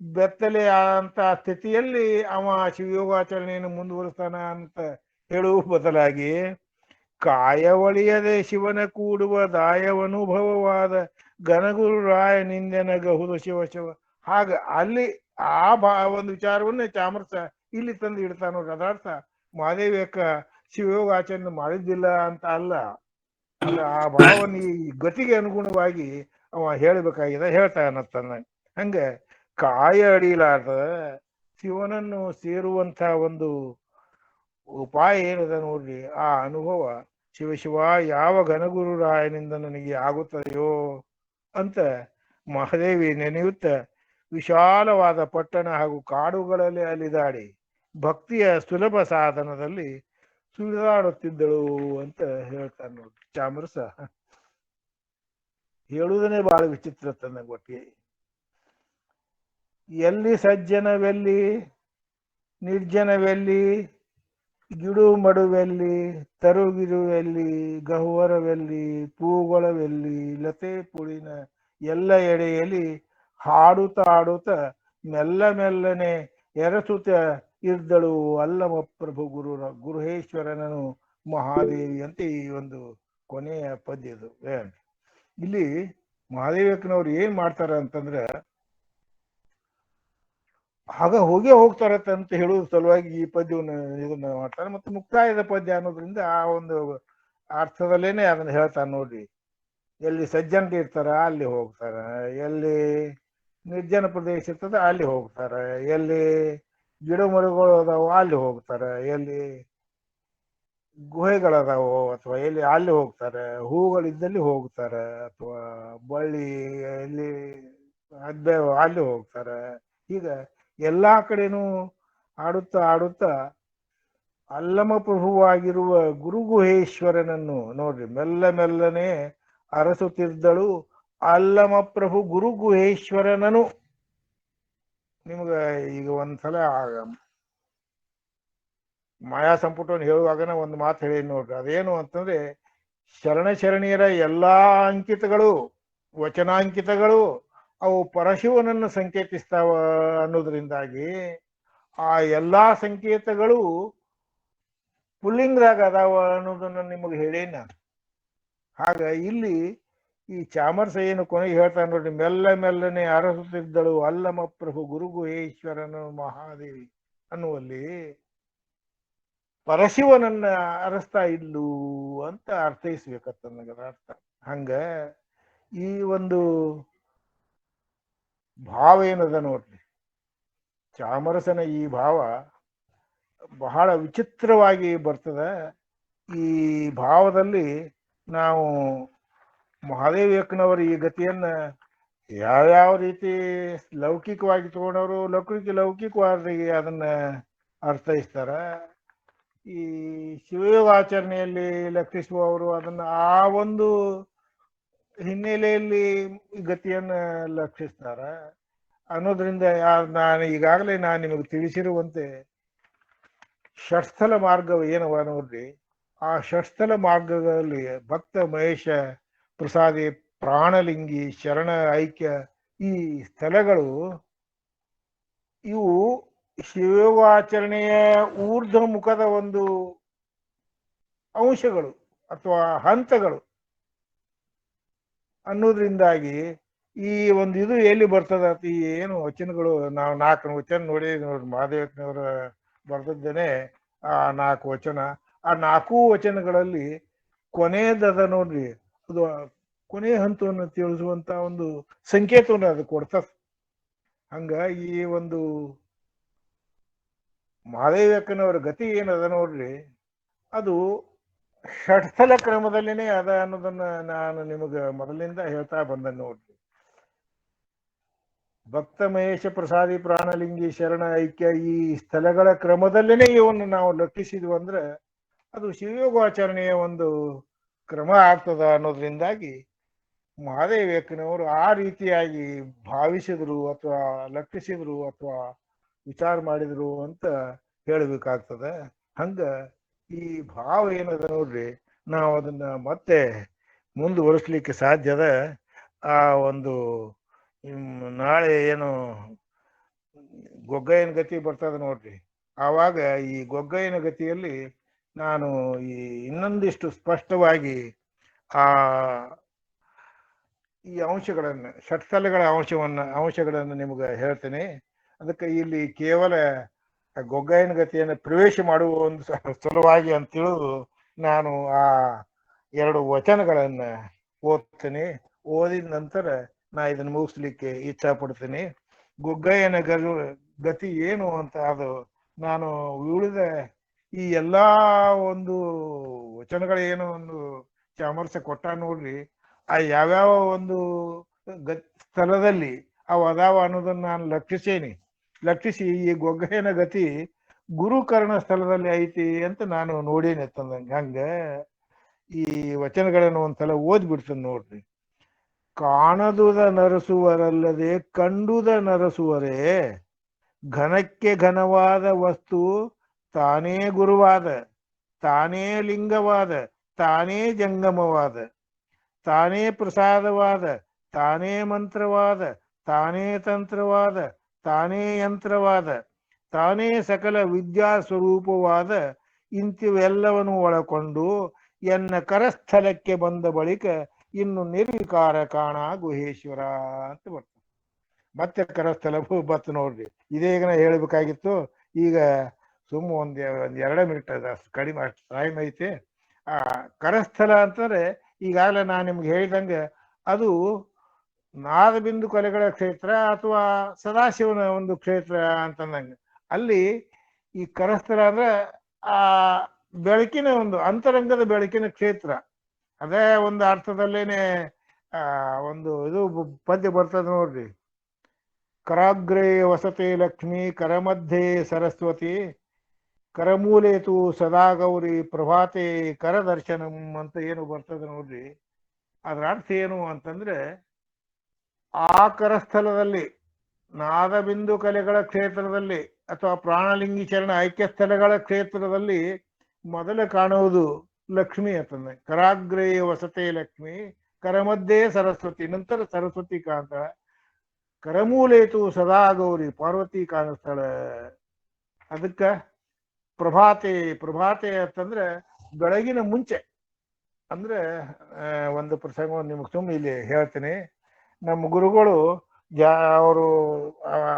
ಬೆತ್ತಲೆ ಅಂತ ಸ್ಥಿತಿಯಲ್ಲಿ ಅವ ಶಿವಯೋಗಾಚರಣೆಯನ್ನು ಮುಂದುವರಿಸ್ತಾನ ಅಂತ ಹೇಳುವ ಬದಲಾಗಿ ಕಾಯವಳಿಯದೆ ಶಿವನ ಕೂಡುವ ದಾಯವನುಭವವಾದ ಘನಗುರು ರಾಯ ನಿಂದೆನಗಹುದು ಶಿವ ಶಿವ. ಹಾಗ ಅಲ್ಲಿ ಆ ಒಂದು ವಿಚಾರವನ್ನೇ ಚಾಮರಸ ಇಲ್ಲಿ ತಂದು ಇಡ್ತಾನೋ. ಅದರ್ಥ ಮಹಾದೇವಿಯಕ್ಕ ಶಿವಯೋಗ ಆಚರಣೆ ಮಾಡಿದ್ದಿಲ್ಲ ಅಂತ ಅಲ್ಲ, ಅದು ಆ ಭಾವನೆ ಈ ಗತಿಗೆ ಅನುಗುಣವಾಗಿ ಅವ ಹೇಳ್ಬೇಕಾಗಿದೆ ಹೇಳ್ತಾನತ್ತನ್ನ. ಹಂಗ ಕಾಯ ಅಡಿಲಾರ್ದ ಶಿವನನ್ನು ಸೇರುವಂತ ಒಂದು ಉಪಾಯ ಏನಿದೆ ನೋಡ್ರಿ, ಆ ಅನುಭವ ಶಿವ ಶಿವ ಯಾವ ಘನಗುರು ರಾಯನಿಂದ ನನಗೆ ಆಗುತ್ತದೆಯೋ ಅಂತ ಮಹಾದೇವಿ ನೆನೆಯುತ್ತ ವಿಶಾಲವಾದ ಪಟ್ಟಣ ಹಾಗೂ ಕಾಡುಗಳಲ್ಲಿ ಅಲಿದಾಡಿ ಭಕ್ತಿಯ ಸುಲಭ ಸಾಧನದಲ್ಲಿ ಸುಳಿದಾಡುತ್ತಿದ್ದಳು ಅಂತ ಹೇಳ್ತಾನೆ ನೋಡಿ ಚಾಮರಸ. ಹೇಳುವುದನ್ನೇ ಬಹಳ ವಿಚಿತ್ರ ತನ್ನ ಒಟ್ಟಿಗೆ. ಎಲ್ಲಿ ಸಜ್ಜನವೆಲ್ಲಿ ನಿರ್ಜನವೆಲ್ಲಿ, ಗಿಡು ಮಡುವೆಲ್ಲಿ, ತರುಗಿರುವೆಲ್ಲಿ, ಗಹ್ವರವೆಲ್ಲಿ, ಪೂಗೊಳವೆಲ್ಲಿ, ಲತೆ ಪುಳಿನ ಎಲ್ಲ ಎಡೆಯಲ್ಲಿ ಹಾಡುತ್ತ ಆಡುತ್ತ ಮೆಲ್ಲ ಮೆಲ್ಲನೆ ಎರಸುತ್ತ ಇದ್ದಳು ಅಲ್ಲಮ ಪ್ರಭು ಗುರುಹೇಶ್ವರನನು ಮಹಾದೇವಿ ಅಂತ ಈ ಒಂದು ಕೊನೆಯ ಪದ್ಯ ಇದು. ಇಲ್ಲಿ ಮಹಾದೇವಕ್ಕನವ್ರು ಏನ್ ಮಾಡ್ತಾರ ಅಂತಂದ್ರೆ, ಆಗ ಹೋಗೇ ಹೋಗ್ತಾರತ್ತ ಅಂತ ಹೇಳುವ ಸಲುವಾಗಿ ಈ ಪದ್ಯವನ್ನು ಇದನ್ನ ಮಾಡ್ತಾರೆ. ಮತ್ತೆ ಮುಕ್ತಾಯದ ಪದ್ಯ ಅನ್ನೋದ್ರಿಂದ ಆ ಒಂದು ಅರ್ಥದಲ್ಲೇನೆ ಅದನ್ನ ಹೇಳ್ತಾನೆ ನೋಡ್ರಿ. ಎಲ್ಲಿ ಸಜ್ಜನರು ಇರ್ತಾರ ಅಲ್ಲಿ ಹೋಗ್ತಾರ, ಎಲ್ಲಿ ನಿರ್ಜನ ಪ್ರದೇಶ ಇರ್ತದ ಅಲ್ಲಿ ಹೋಗ್ತಾರ, ಎಲ್ಲಿ ಗಿಡ ಮರಗಳು ಅದಾವ ಅಲ್ಲಿ ಹೋಗ್ತಾರ, ಎಲ್ಲಿ ಗುಹೆಗಳದಾವೋ ಅಥವಾ ಎಲ್ಲಿ ಅಲ್ಲಿ ಹೋಗ್ತಾರೆ, ಹೂಗಳಿದ್ದಲ್ಲಿ ಹೋಗ್ತಾರ, ಅಥವಾ ಬಳ್ಳಿ ಎಲ್ಲಿ ಅದ್ದೆ ಅಲ್ಲಿ ಹೋಗ್ತಾರ. ಈಗ ಎಲ್ಲಾ ಕಡೆನೂ ಆಡುತ್ತಾ ಆಡುತ್ತಾ ಅಲ್ಲಮ ಪ್ರಭುವಾಗಿರುವ ಗುರುಗುಹೇಶ್ವರನನ್ನು ನೋಡ್ರಿ ಮೆಲ್ಲ ಮೆಲ್ಲನೆ ಅರಸುತ್ತಿದ್ದಳು ಅಲ್ಲಮ ಪ್ರಭು ಗುರುಗುಹೇಶ್ವರನನು. ನಿಮ್ಗ ಈಗ ಒಂದ್ಸಲ ಮಾಯಾ ಸಂಪುಟವನ್ನು ಹೇಳುವಾಗನ ಒಂದು ಮಾತು ಹೇಳಿ ನೋಡ್ರಿ. ಅದೇನು ಅಂತಂದ್ರೆ, ಶರಣೀಯರ ಎಲ್ಲಾ ಅಂಕಿತಗಳು ವಚನಾಂಕಿತಗಳು ಅವು ಪರಶಿವನನ್ನು ಸಂಕೇತಿಸ್ತಾವ ಅನ್ನೋದ್ರಿಂದಾಗಿ ಆ ಎಲ್ಲಾ ಸಂಕೇತಗಳು ಪುಲ್ಲಿಂಗದಾಗ ಅದಾವ ಅನ್ನೋದನ್ನ ನಿಮಗೆ ಹೇಳೇನ. ಹಾಗ ಇಲ್ಲಿ ಈ ಚಾಮರಸ ಏನು ಕೊನೆಗೆ ಹೇಳ್ತಾನೆ ನೋಡ್ರಿ, ಮೆಲ್ಲ ಮೆಲ್ಲನೆ ಅರಸುತ್ತಿದ್ದಳು ಅಲ್ಲಮ ಪ್ರಭು ಗುರುಗುಹೇಶ್ವರನು ಮಹಾದೇವಿ ಅನ್ನುವಲ್ಲಿ ಪರಶಿವನನ್ನ ಅರಸ್ತಾ ಇದ್ಲು ಅಂತ ಅರ್ಥೈಸ್ಬೇಕತ್ತ ನನಗದ ಅರ್ಥ. ಹಂಗ ಈ ಒಂದು ಭಾವ ಏನದ ನೋಡ್ರಿ, ಚಾಮರಸನ ಈ ಭಾವ ಬಹಳ ವಿಚಿತ್ರವಾಗಿ ಬರ್ತದ. ಈ ಭಾವದಲ್ಲಿ ನಾವು ಮಹಾದೇವಿಯಕ್ಕನವರು ಈ ಗತಿಯನ್ನ ಯಾವ್ಯಾವ ರೀತಿ ಲೌಕಿಕವಾಗಿ ತಗೊಂಡವರು ಲೌಕಿಕವಾಗಿ ಅದನ್ನ ಅರ್ಥೈಸ್ತಾರ. ಈ ಶಿವಯೋಗಾಚರಣೆಯಲ್ಲಿ ಲಕ್ಷಿಸುವವರು ಅದನ್ನ ಆ ಒಂದು ಹಿನ್ನೆಲೆಯಲ್ಲಿ ಗತಿಯನ್ನ ಲಕ್ಷಿಸ್ತಾರ ಅನ್ನೋದ್ರಿಂದ ನಾನು ಈಗಾಗಲೇ ನಿಮಗೆ ತಿಳಿಸಿರುವಂತೆ ಷಟ್ಸ್ಥಲ ಮಾರ್ಗ ಏನವ ನೋಡ್ರಿ, ಆ ಷಟ್ಸ್ಥಲ ಮಾರ್ಗಗಳಲ್ಲಿ ಭಕ್ತ ಮಹೇಶ ಪ್ರಸಾದಿ ಪ್ರಾಣಲಿಂಗಿ ಶರಣ ಐಕ್ಯ ಈ ಸ್ಥಳಗಳು ಇವು ಶಿವಯೋಗಾಚರಣೆಯ ಊರ್ಧ್ವ ಮುಖದ ಒಂದು ಅಂಶಗಳು ಅಥವಾ ಹಂತಗಳು ಅನ್ನೋದ್ರಿಂದಾಗಿ ಈ ಒಂದು ಇದು ಎಲ್ಲಿ ಬರ್ತದ ಈ ಏನು ವಚನಗಳು ನಾವು 4 ವಚನ ನೋಡಿ ನೋಡ್ರಿ, ಮಹಾದೇವನವರ ಬರ್ದದ್ದೇನೆ ಆ 4 ವಚನ. ಆ 4 ವಚನಗಳಲ್ಲಿ ಕೊನೆಯದದ ನೋಡ್ರಿ, ಅದು ಕೊನೆಯ ಹಂತವನ್ನು ತಿಳಿಸುವಂತ ಒಂದು ಸಂಕೇತವನ್ನು ಅದು ಕೊಡ್ತದ. ಹಂಗ ಈ ಒಂದು ಮಹಾದೇವಕ್ಕನವರ ಗತಿ ಏನದ ನೋಡ್ರಿ, ಅದು ಷಟ್ಸ್ಥಲ ಕ್ರಮದಲ್ಲೇನೆ ಅದ ಅನ್ನೋದನ್ನ ನಾನು ನಿಮಗೆ ಮೊದಲಿಂದ ಹೇಳ್ತಾ ಬಂದ ನೋಡ್ರಿ. ಭಕ್ತ ಮಹೇಶ ಪ್ರಸಾದಿ ಪ್ರಾಣಲಿಂಗಿ ಶರಣ ಐಕ್ಯ ಈ ಸ್ಥಳಗಳ ಕ್ರಮದಲ್ಲೇನೆ ಇವನ್ನು ನಾವು ಲಕ್ಷಿಸಿದ್ವು ಅಂದ್ರೆ ಅದು ಶಿವಯೋಗಾಚರಣೆಯ ಒಂದು ಕ್ರಮ ಆಗ್ತದ ಅನ್ನೋದ್ರಿಂದಾಗಿ ಮಹಾದೇವಕ್ಕನವರು ಆ ರೀತಿಯಾಗಿ ಭಾವಿಸಿದ್ರು ಅಥವಾ ಲಕ್ಷಿಸಿದ್ರು ಅಥವಾ ವಿಚಾರ ಮಾಡಿದ್ರು ಅಂತ ಹೇಳಬೇಕಾಗ್ತದೆ. ಹಂಗ ಈ ಭಾವ ಏನದ ನೋಡ್ರಿ, ನಾವು ಅದನ್ನ ಮತ್ತೆ ಮುಂದುವರಿಸ್ಲಿಕ್ಕೆ ಸಾಧ್ಯದ. ಆ ಒಂದು ನಾಳೆ ಏನು ಗೊಗ್ಗಯ್ಯನ ಗತಿ ಬರ್ತದ ನೋಡ್ರಿ, ಆವಾಗ ಈ ಗೊಗ್ಗಯ್ಯನ ಗತಿಯಲ್ಲಿ ನಾನು ಈ ಇನ್ನೊಂದಿಷ್ಟು ಸ್ಪಷ್ಟವಾಗಿ ಆ ಈ ಅಂಶಗಳನ್ನು ಷಟ್ಸ್ಥಲಗಳ ಅಂಶಗಳನ್ನು ನಿಮ್ಗೆ ಹೇಳ್ತೇನೆ. ಅದಕ್ಕೆ ಇಲ್ಲಿ ಕೇವಲ ಗೊಗ್ಗಾಯನ ಗತಿಯನ್ನು ಪ್ರವೇಶ ಮಾಡುವ ಒಂದು ಸಲುವಾಗಿ ಅಂತ ತಿಳಿದು ನಾನು ಆ 2 ವಚನಗಳನ್ನ ಓದ್ತೀನಿ. ಓದಿದ ನಂತರ ನಾ ಇದನ್ನು ಮುಗಿಸ್ಲಿಕ್ಕೆ ಇಚ್ಛಾ ಪಡ್ತೀನಿ. ಗೊಗ್ಗಾಯನ ಗತಿ ಏನು ಅಂತ ಅದು ನಾನು ಉಳಿದ ಈ ಎಲ್ಲಾ ಒಂದು ವಚನಗಳೇನು ಒಂದು ಚಾಮರಸ ಕೊಟ್ಟ ನೋಡ್ರಿ, ಆ ಯಾವ್ಯಾವ ಒಂದು ಸ್ಥಳದಲ್ಲಿ ಅವು ಅದಾವ ಅನ್ನೋದನ್ನ ನಾನು ಲಕ್ಷಿಸಿ ಈ ಗೊಗ್ಗಾಯನ ಗತಿ ಗುರುಕರ್ಣ ಸ್ಥಳದಲ್ಲಿ ಐತಿ ಅಂತ ನಾನು ನೋಡೇನೆ ತಂದಂಗ. ಹಂಗ ಈ ವಚನಗಳನ್ನು ಒಂದ್ಸಲ ಓದ್ಬಿಡ್ತೀನಿ ನೋಡ್ರಿ. ಕಾಣದುದ ನರಸುವರಲ್ಲದೆ ಕಂಡುದ ನರಸುವರೇ, ಘನಕ್ಕೆ ಘನವಾದ ವಸ್ತು ತಾನೇ ಗುರುವಾದ, ತಾನೇ ಲಿಂಗವಾದ, ತಾನೇ ಜಂಗಮವಾದ, ತಾನೇ ಪ್ರಸಾದವಾದ, ತಾನೇ ಮಂತ್ರವಾದ, ತಾನೇ ತಂತ್ರವಾದ, ತಾನೇ ಯಂತ್ರವಾದ, ತಾನೇ ಸಕಲ ವಿದ್ಯಾ ಸ್ವರೂಪವಾದ, ಇಂಥವೆಲ್ಲವನ್ನು ಒಳಕೊಂಡು ಎನ್ನ ಕರಸ್ಥಲಕ್ಕೆ ಬಂದ ಬಳಿಕ ಇನ್ನು ನಿರ್ವಿಕಾರ ಕಾಣ ಗುಹೇಶ್ವರ ಅಂತ ಬರ್ತದೆ. ಮತ್ತೆ ಕರಸ್ಥಲ ಬತ್ತು ನೋಡ್ರಿ. ಇದೇ ಈಗ ನಾ ಹೇಳ್ಬೇಕಾಗಿತ್ತು. ಈಗ ಒಂದ್ 2 ಮಿನಿಟ್ ಅದ, ಕಡಿಮೆ ಅಷ್ಟು ಟೈಮ್ ಐತಿ. ಆ ಕರಸ್ಥಲ ಅಂತಂದ್ರೆ ಈಗಾಗಲೇ ನಾನು ನಿಮ್ಗೆ ಹೇಳಿದಂಗೆ ಅದು ನಾದಬಿಂದು ಕೊಲೆಗಳ ಕ್ಷೇತ್ರ ಅಥವಾ ಸದಾಶಿವನ ಒಂದು ಕ್ಷೇತ್ರ ಅಂತಂದಂಗೆ. ಅಲ್ಲಿ ಈ ಕರಸ್ಥಲ ಅಂದ್ರೆ ಆ ಬೆಳಕಿನ ಒಂದು ಅಂತರಂಗದ ಬೆಳಕಿನ ಕ್ಷೇತ್ರ. ಅದೇ ಒಂದು ಅರ್ಥದಲ್ಲೇನೆ ಒಂದು ಇದು ಪದ್ಯ ಬರ್ತದೆ ನೋಡ್ರಿ. ಕರಾಗ್ರೇ ವಸತೆ ಲಕ್ಷ್ಮಿ, ಕರಮಧ್ಯೆ ಸರಸ್ವತಿ, ಕರಮೂಲೇತು ಸದಾ ಗೌರಿ, ಪ್ರಭಾತೆ ಕರದರ್ಶನಂ ಅಂತ ಏನು ಬರ್ತದೆ ನೋಡ್ರಿ. ಅದ್ರ ಅರ್ಥ ಏನು ಅಂತಂದ್ರೆ, ಆ ಕರಸ್ಥಳದಲ್ಲಿ ನಾದಬಿಂದು ಕಲೆಗಳ ಕ್ಷೇತ್ರದಲ್ಲಿ ಅಥವಾ ಪ್ರಾಣಲಿಂಗಿ ಚರಣ ಐಕ್ಯ ಸ್ಥಳಗಳ ಕ್ಷೇತ್ರದಲ್ಲಿ ಮೊದಲು ಕಾಣುವುದು ಲಕ್ಷ್ಮಿ ಅಂತಂದ್ರೆ. ಕರಾಗ್ರೇ ವಸತೆ ಲಕ್ಷ್ಮಿ, ಕರಮಧ್ಯೆ ಸರಸ್ವತಿ, ನಂತರ ಸರಸ್ವತಿ ಕಾಣ್ತಾಳ. ಕರಮೂಲೇತು ಸದಾ ಗೌರಿ, ಪಾರ್ವತಿ ಕಾಣಿಸ್ತಾಳ. ಅದಕ್ಕ ಪ್ರಭಾತೆ ಅಂತಂದ್ರೆ ಬೆಳಗಿನ ಮುಂಚೆ. ಅಂದ್ರೆ ಒಂದು ಪ್ರಸಂಗ ನಿಮ್ಗೆ ಸುಮ್ಮನೆ ಇಲ್ಲಿ ಹೇಳ್ತೀನಿ. ನಮ್ಮ ಗುರುಗಳು ಅವರು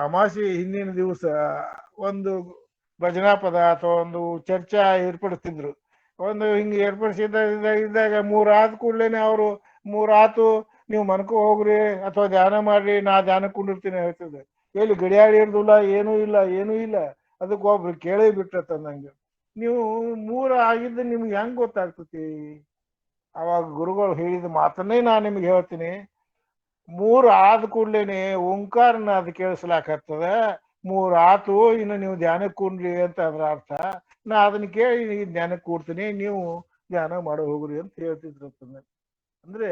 ಅಮಾಸಿ ಹಿಂದಿನ ದಿವಸ ಒಂದು ಭಜನಾ ಪದ ಅಥವಾ ಒಂದು ಚರ್ಚಾ ಏರ್ಪಡಿಸ್ತಿದ್ರು. ಒಂದು ಹಿಂಗೆ ಇದ್ದಾಗ 3 ಆದ ಕೂಡ್ಲೇನೆ ಅವರು 3 ಆತು ನೀವು ಮನ್ಕೋ ಹೋಗ್ರಿ ಅಥವಾ ಧ್ಯಾನ ಮಾಡ್ರಿ, ನಾ ಧ್ಯಾನಕ್ಕೆ ಕುಂಡಿರ್ತೀನಿ ಹೇಳ್ತಿದ್ದೆ. ಎಲ್ಲಿ ಗಡಿಯಾಳಿ ಇರ್ದಿಲ್ಲ, ಏನೂ ಇಲ್ಲ. ಅದಕ್ಕೆ ಒಬ್ರು ಕೇಳೇ ಬಿಟ್ಟತ್ತ ನಂಗೆ. ನೀವು 3 ಆಗಿದ್ದು ನಿಮ್ಗೆ ಹೆಂಗ್ ಗೊತ್ತಾಗ್ತತಿ? ಅವಾಗ ಗುರುಗಳು ಹೇಳಿದ ಮಾತನ್ನೇ ನಾನು ನಿಮ್ಗೆ ಹೇಳ್ತೀನಿ. 3 ಆದ ಕೂಡ್ಲೇನೆ ಓಂಕಾರನ ಅದು ಕೇಳಿಸ್ಲಾಕತ್ತದ. 3 ಆತು, ಇನ್ನು ನೀವು ಧ್ಯಾನಕ್ಕೆ ಕೂಡ್ರಿ ಅಂತ ಅದ್ರ ಅರ್ಥ. ನಾ ಅದನ್ನ ಕೇಳಿ ಧ್ಯಾನಕ್ಕೆ ಕೂಡ್ತೀನಿ, ನೀವು ಧ್ಯಾನ ಮಾಡೋ ಹೋಗ್ರಿ ಅಂತ ಹೇಳ್ತಿದ್ರು. ಅಂದ್ರೆ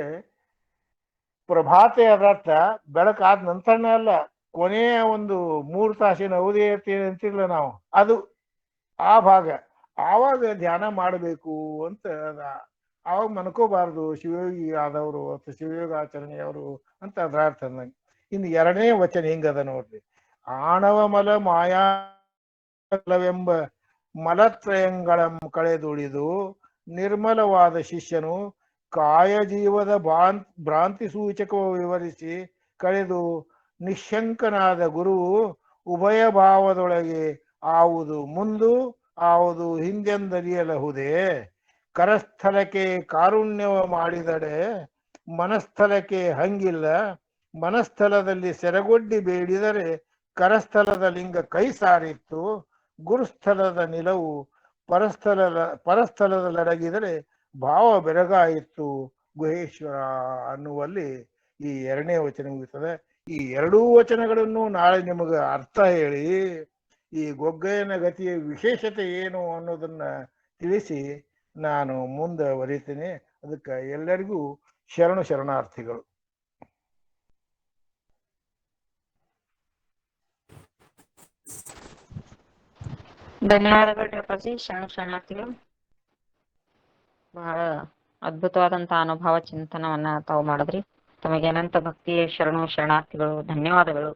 ಪ್ರಭಾತೆ ಅದರ್ಥ ಬೆಳಕಾದ ನಂತರನೇ ಅಲ್ಲ, ಕೊನೆಯ ಒಂದು 3 ತಾಸಿನ ಅವಧಿ ಅಂತಿರ್ಲ ನಾವು, ಅದು ಆ ಭಾಗ ಆವಾಗ ಧ್ಯಾನ ಮಾಡಬೇಕು ಅಂತ. ಆವಾಗ ಮನ್ಕೋಬಾರ್ದು ಶಿವಯೋಗಿ ಆದವರು ಅಥವಾ ಶಿವಯೋಗ ಆಚರಣೆಯವರು ಅಂತ ಅದ್ರ ಅರ್ಥ ಅಂದಂಗೆ. ಇನ್ನು 2ನೇ ವಚನ ಹಿಂಗದ ನೋಡ್ರಿ. ಆಣವ ಮಲ ಮಾಯಾವೆಂಬ ಮಲತ್ರಯಂಗಳ ಕಳೆದುಳಿದು ನಿರ್ಮಲವಾದ ಶಿಷ್ಯನು ಕಾಯ ಜೀವದ ಭ್ರಾಂತಿ ಸೂಚಕವ ವಿವರಿಸಿ ಕಳೆದು ನಿಶಂಕನಾದ ಗುರುವು ಉಭಯ ಭಾವದೊಳಗೆ ಆವುದು ಮುಂದು ಆವುದು ಹಿಂದೆಂದರಿಯಲಹುದೇ. ಕರಸ್ಥಲಕ್ಕೆ ಕಾರುಣ್ಯವ ಮಾಡಿದಡೆ ಮನಸ್ಥಲಕ್ಕೆ ಹಂಗಿಲ್ಲ. ಮನಸ್ಥಲದಲ್ಲಿ ಸೆರಗೊಡ್ಡಿ ಬೇಡಿದರೆ ಕರಸ್ಥಲದ ಲಿಂಗ ಕೈ ಸಾರಿತ್ತು. ಗುರುಸ್ಥಳದ ನಿಲವು ಪರಸ್ಥಳದಲ್ಲಡಗಿದರೆ ಭಾವ ಬೆರಗಾಯಿತು ಗುಹೇಶ್ವರ ಅನ್ನುವಲ್ಲಿ ಈ 2ನೇ ವಚನ ಮುಗಿತದೆ. ಈ 2 ವಚನಗಳನ್ನು ನಾಳೆ ನಿಮಗೆ ಅರ್ಥ ಹೇಳಿ ಈ ಗೊಗ್ಗಾಯನ ಗತಿಯ ವಿಶೇಷತೆ ಏನು ಅನ್ನೋದನ್ನ ತಿಳಿಸಿ ನಾನು ಮುಂದುವರಿತೀನಿ. ಅದಕ್ಕೆ ಎಲ್ಲರಿಗೂ ಶರಣಾರ್ಥಿಗಳು. ಧನ್ಯವಾದಗಳು ಡಾಕ್ಟರ್ಜಿ. ಶರಣಾರ್ಥಿಗಳು. ಬಹಳ ಅದ್ಭುತವಾದಂತ ಅನುಭವ ಚಿಂತನವನ್ನ ತಾವು ಮಾಡಿದ್ರಿ. ತಮಗೇನಂತ ಭಕ್ತಿಯ ಶರಣಾರ್ಥಿಗಳು, ಧನ್ಯವಾದಗಳು.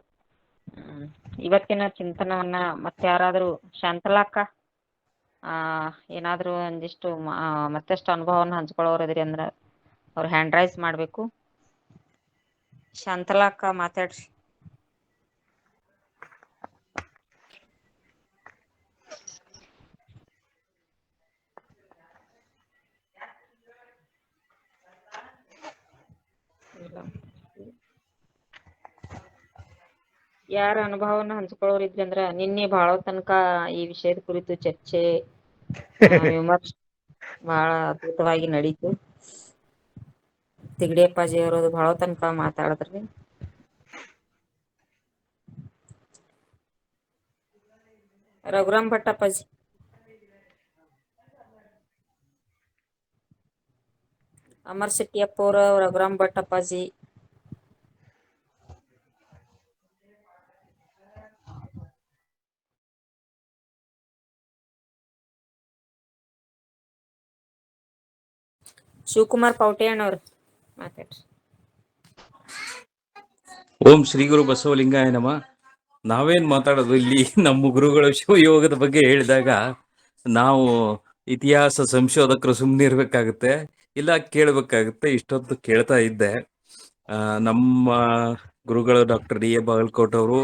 ಇವತ್ತಿನ ಚಿಂತನವನ್ನ ಮತ್ತೆ ಯಾರಾದ್ರೂ ಶಾಂತಲಾಕ್ಕ ಏನಾದ್ರೂ ಒಂದಿಷ್ಟು ಮತ್ತಷ್ಟು ಅನುಭವವನ್ನು ಹಂಚ್ಕೊಳ್ಳೋರಿದ್ರಿ ಅಂದ್ರ ಅವ್ರು ಹ್ಯಾಂಡ್ ರೈಸ್ ಮಾಡ್ಬೇಕು. ಶಾಂತಲಾಕ್ಕ ಮಾತಾಡ್ರಿ. ಯಾರ ಅನುಭವನ ಹಂಚ್ಕೊಳ್ಳೋರ್ ಇದ್ರಂದ್ರ ನಿನ್ನೆ ಬಾಳ ತನಕ ಈ ವಿಷಯದ ಕುರಿತು ಚರ್ಚೆ ವಿಮರ್ಶೆ ಬಹಳ ಅದ್ಭುತವಾಗಿ ನಡೀತು. ತಿಗಡಿ ಅಪ್ಪಾಜಿ ಅವರು ಬಹಳ ತನಕ ಮಾತಾಡಿದ್ರಿ. ರಘುರಾಮ್ ಭಟ್ ಅಪ್ಪಾಜಿ, ಅಮರ್ ಶೆಟ್ಟಿ ಅಪ್ಪೋರ, ರಘುರಾಮ್ ಭಟ್ ಅಪ್ಪಾಜಿ, ಶಿವಕುಮಾರ್ ಪೌಟೇಣ್ಣವ್ರ ಮಾತಾಡ್ರಿ. ಓಂ ಶ್ರೀ ಗುರು ಬಸವಲಿಂಗಾಯ ನಮ. ನಾವೇನ್ ಮಾತಾಡೋದು ಇಲ್ಲಿ ನಮ್ಮ ಗುರುಗಳು ಶಿವಯೋಗದ ಬಗ್ಗೆ ಹೇಳಿದಾಗ ನಾವು ಇತಿಹಾಸ ಸಂಶೋಧಕರು ಸುಮ್ಮನೆ ಇರ್ಬೇಕಾಗುತ್ತೆ, ಇಲ್ಲ ಕೇಳಬೇಕಾಗುತ್ತೆ. ಇಷ್ಟೊತ್ತು ಕೇಳ್ತಾ ಇದ್ದೆ. ನಮ್ಮ ಗುರುಗಳು ಡಾಕ್ಟರ್ ಡಿ ಎ ಬಾಗಲಕೋಟ್ ಅವರು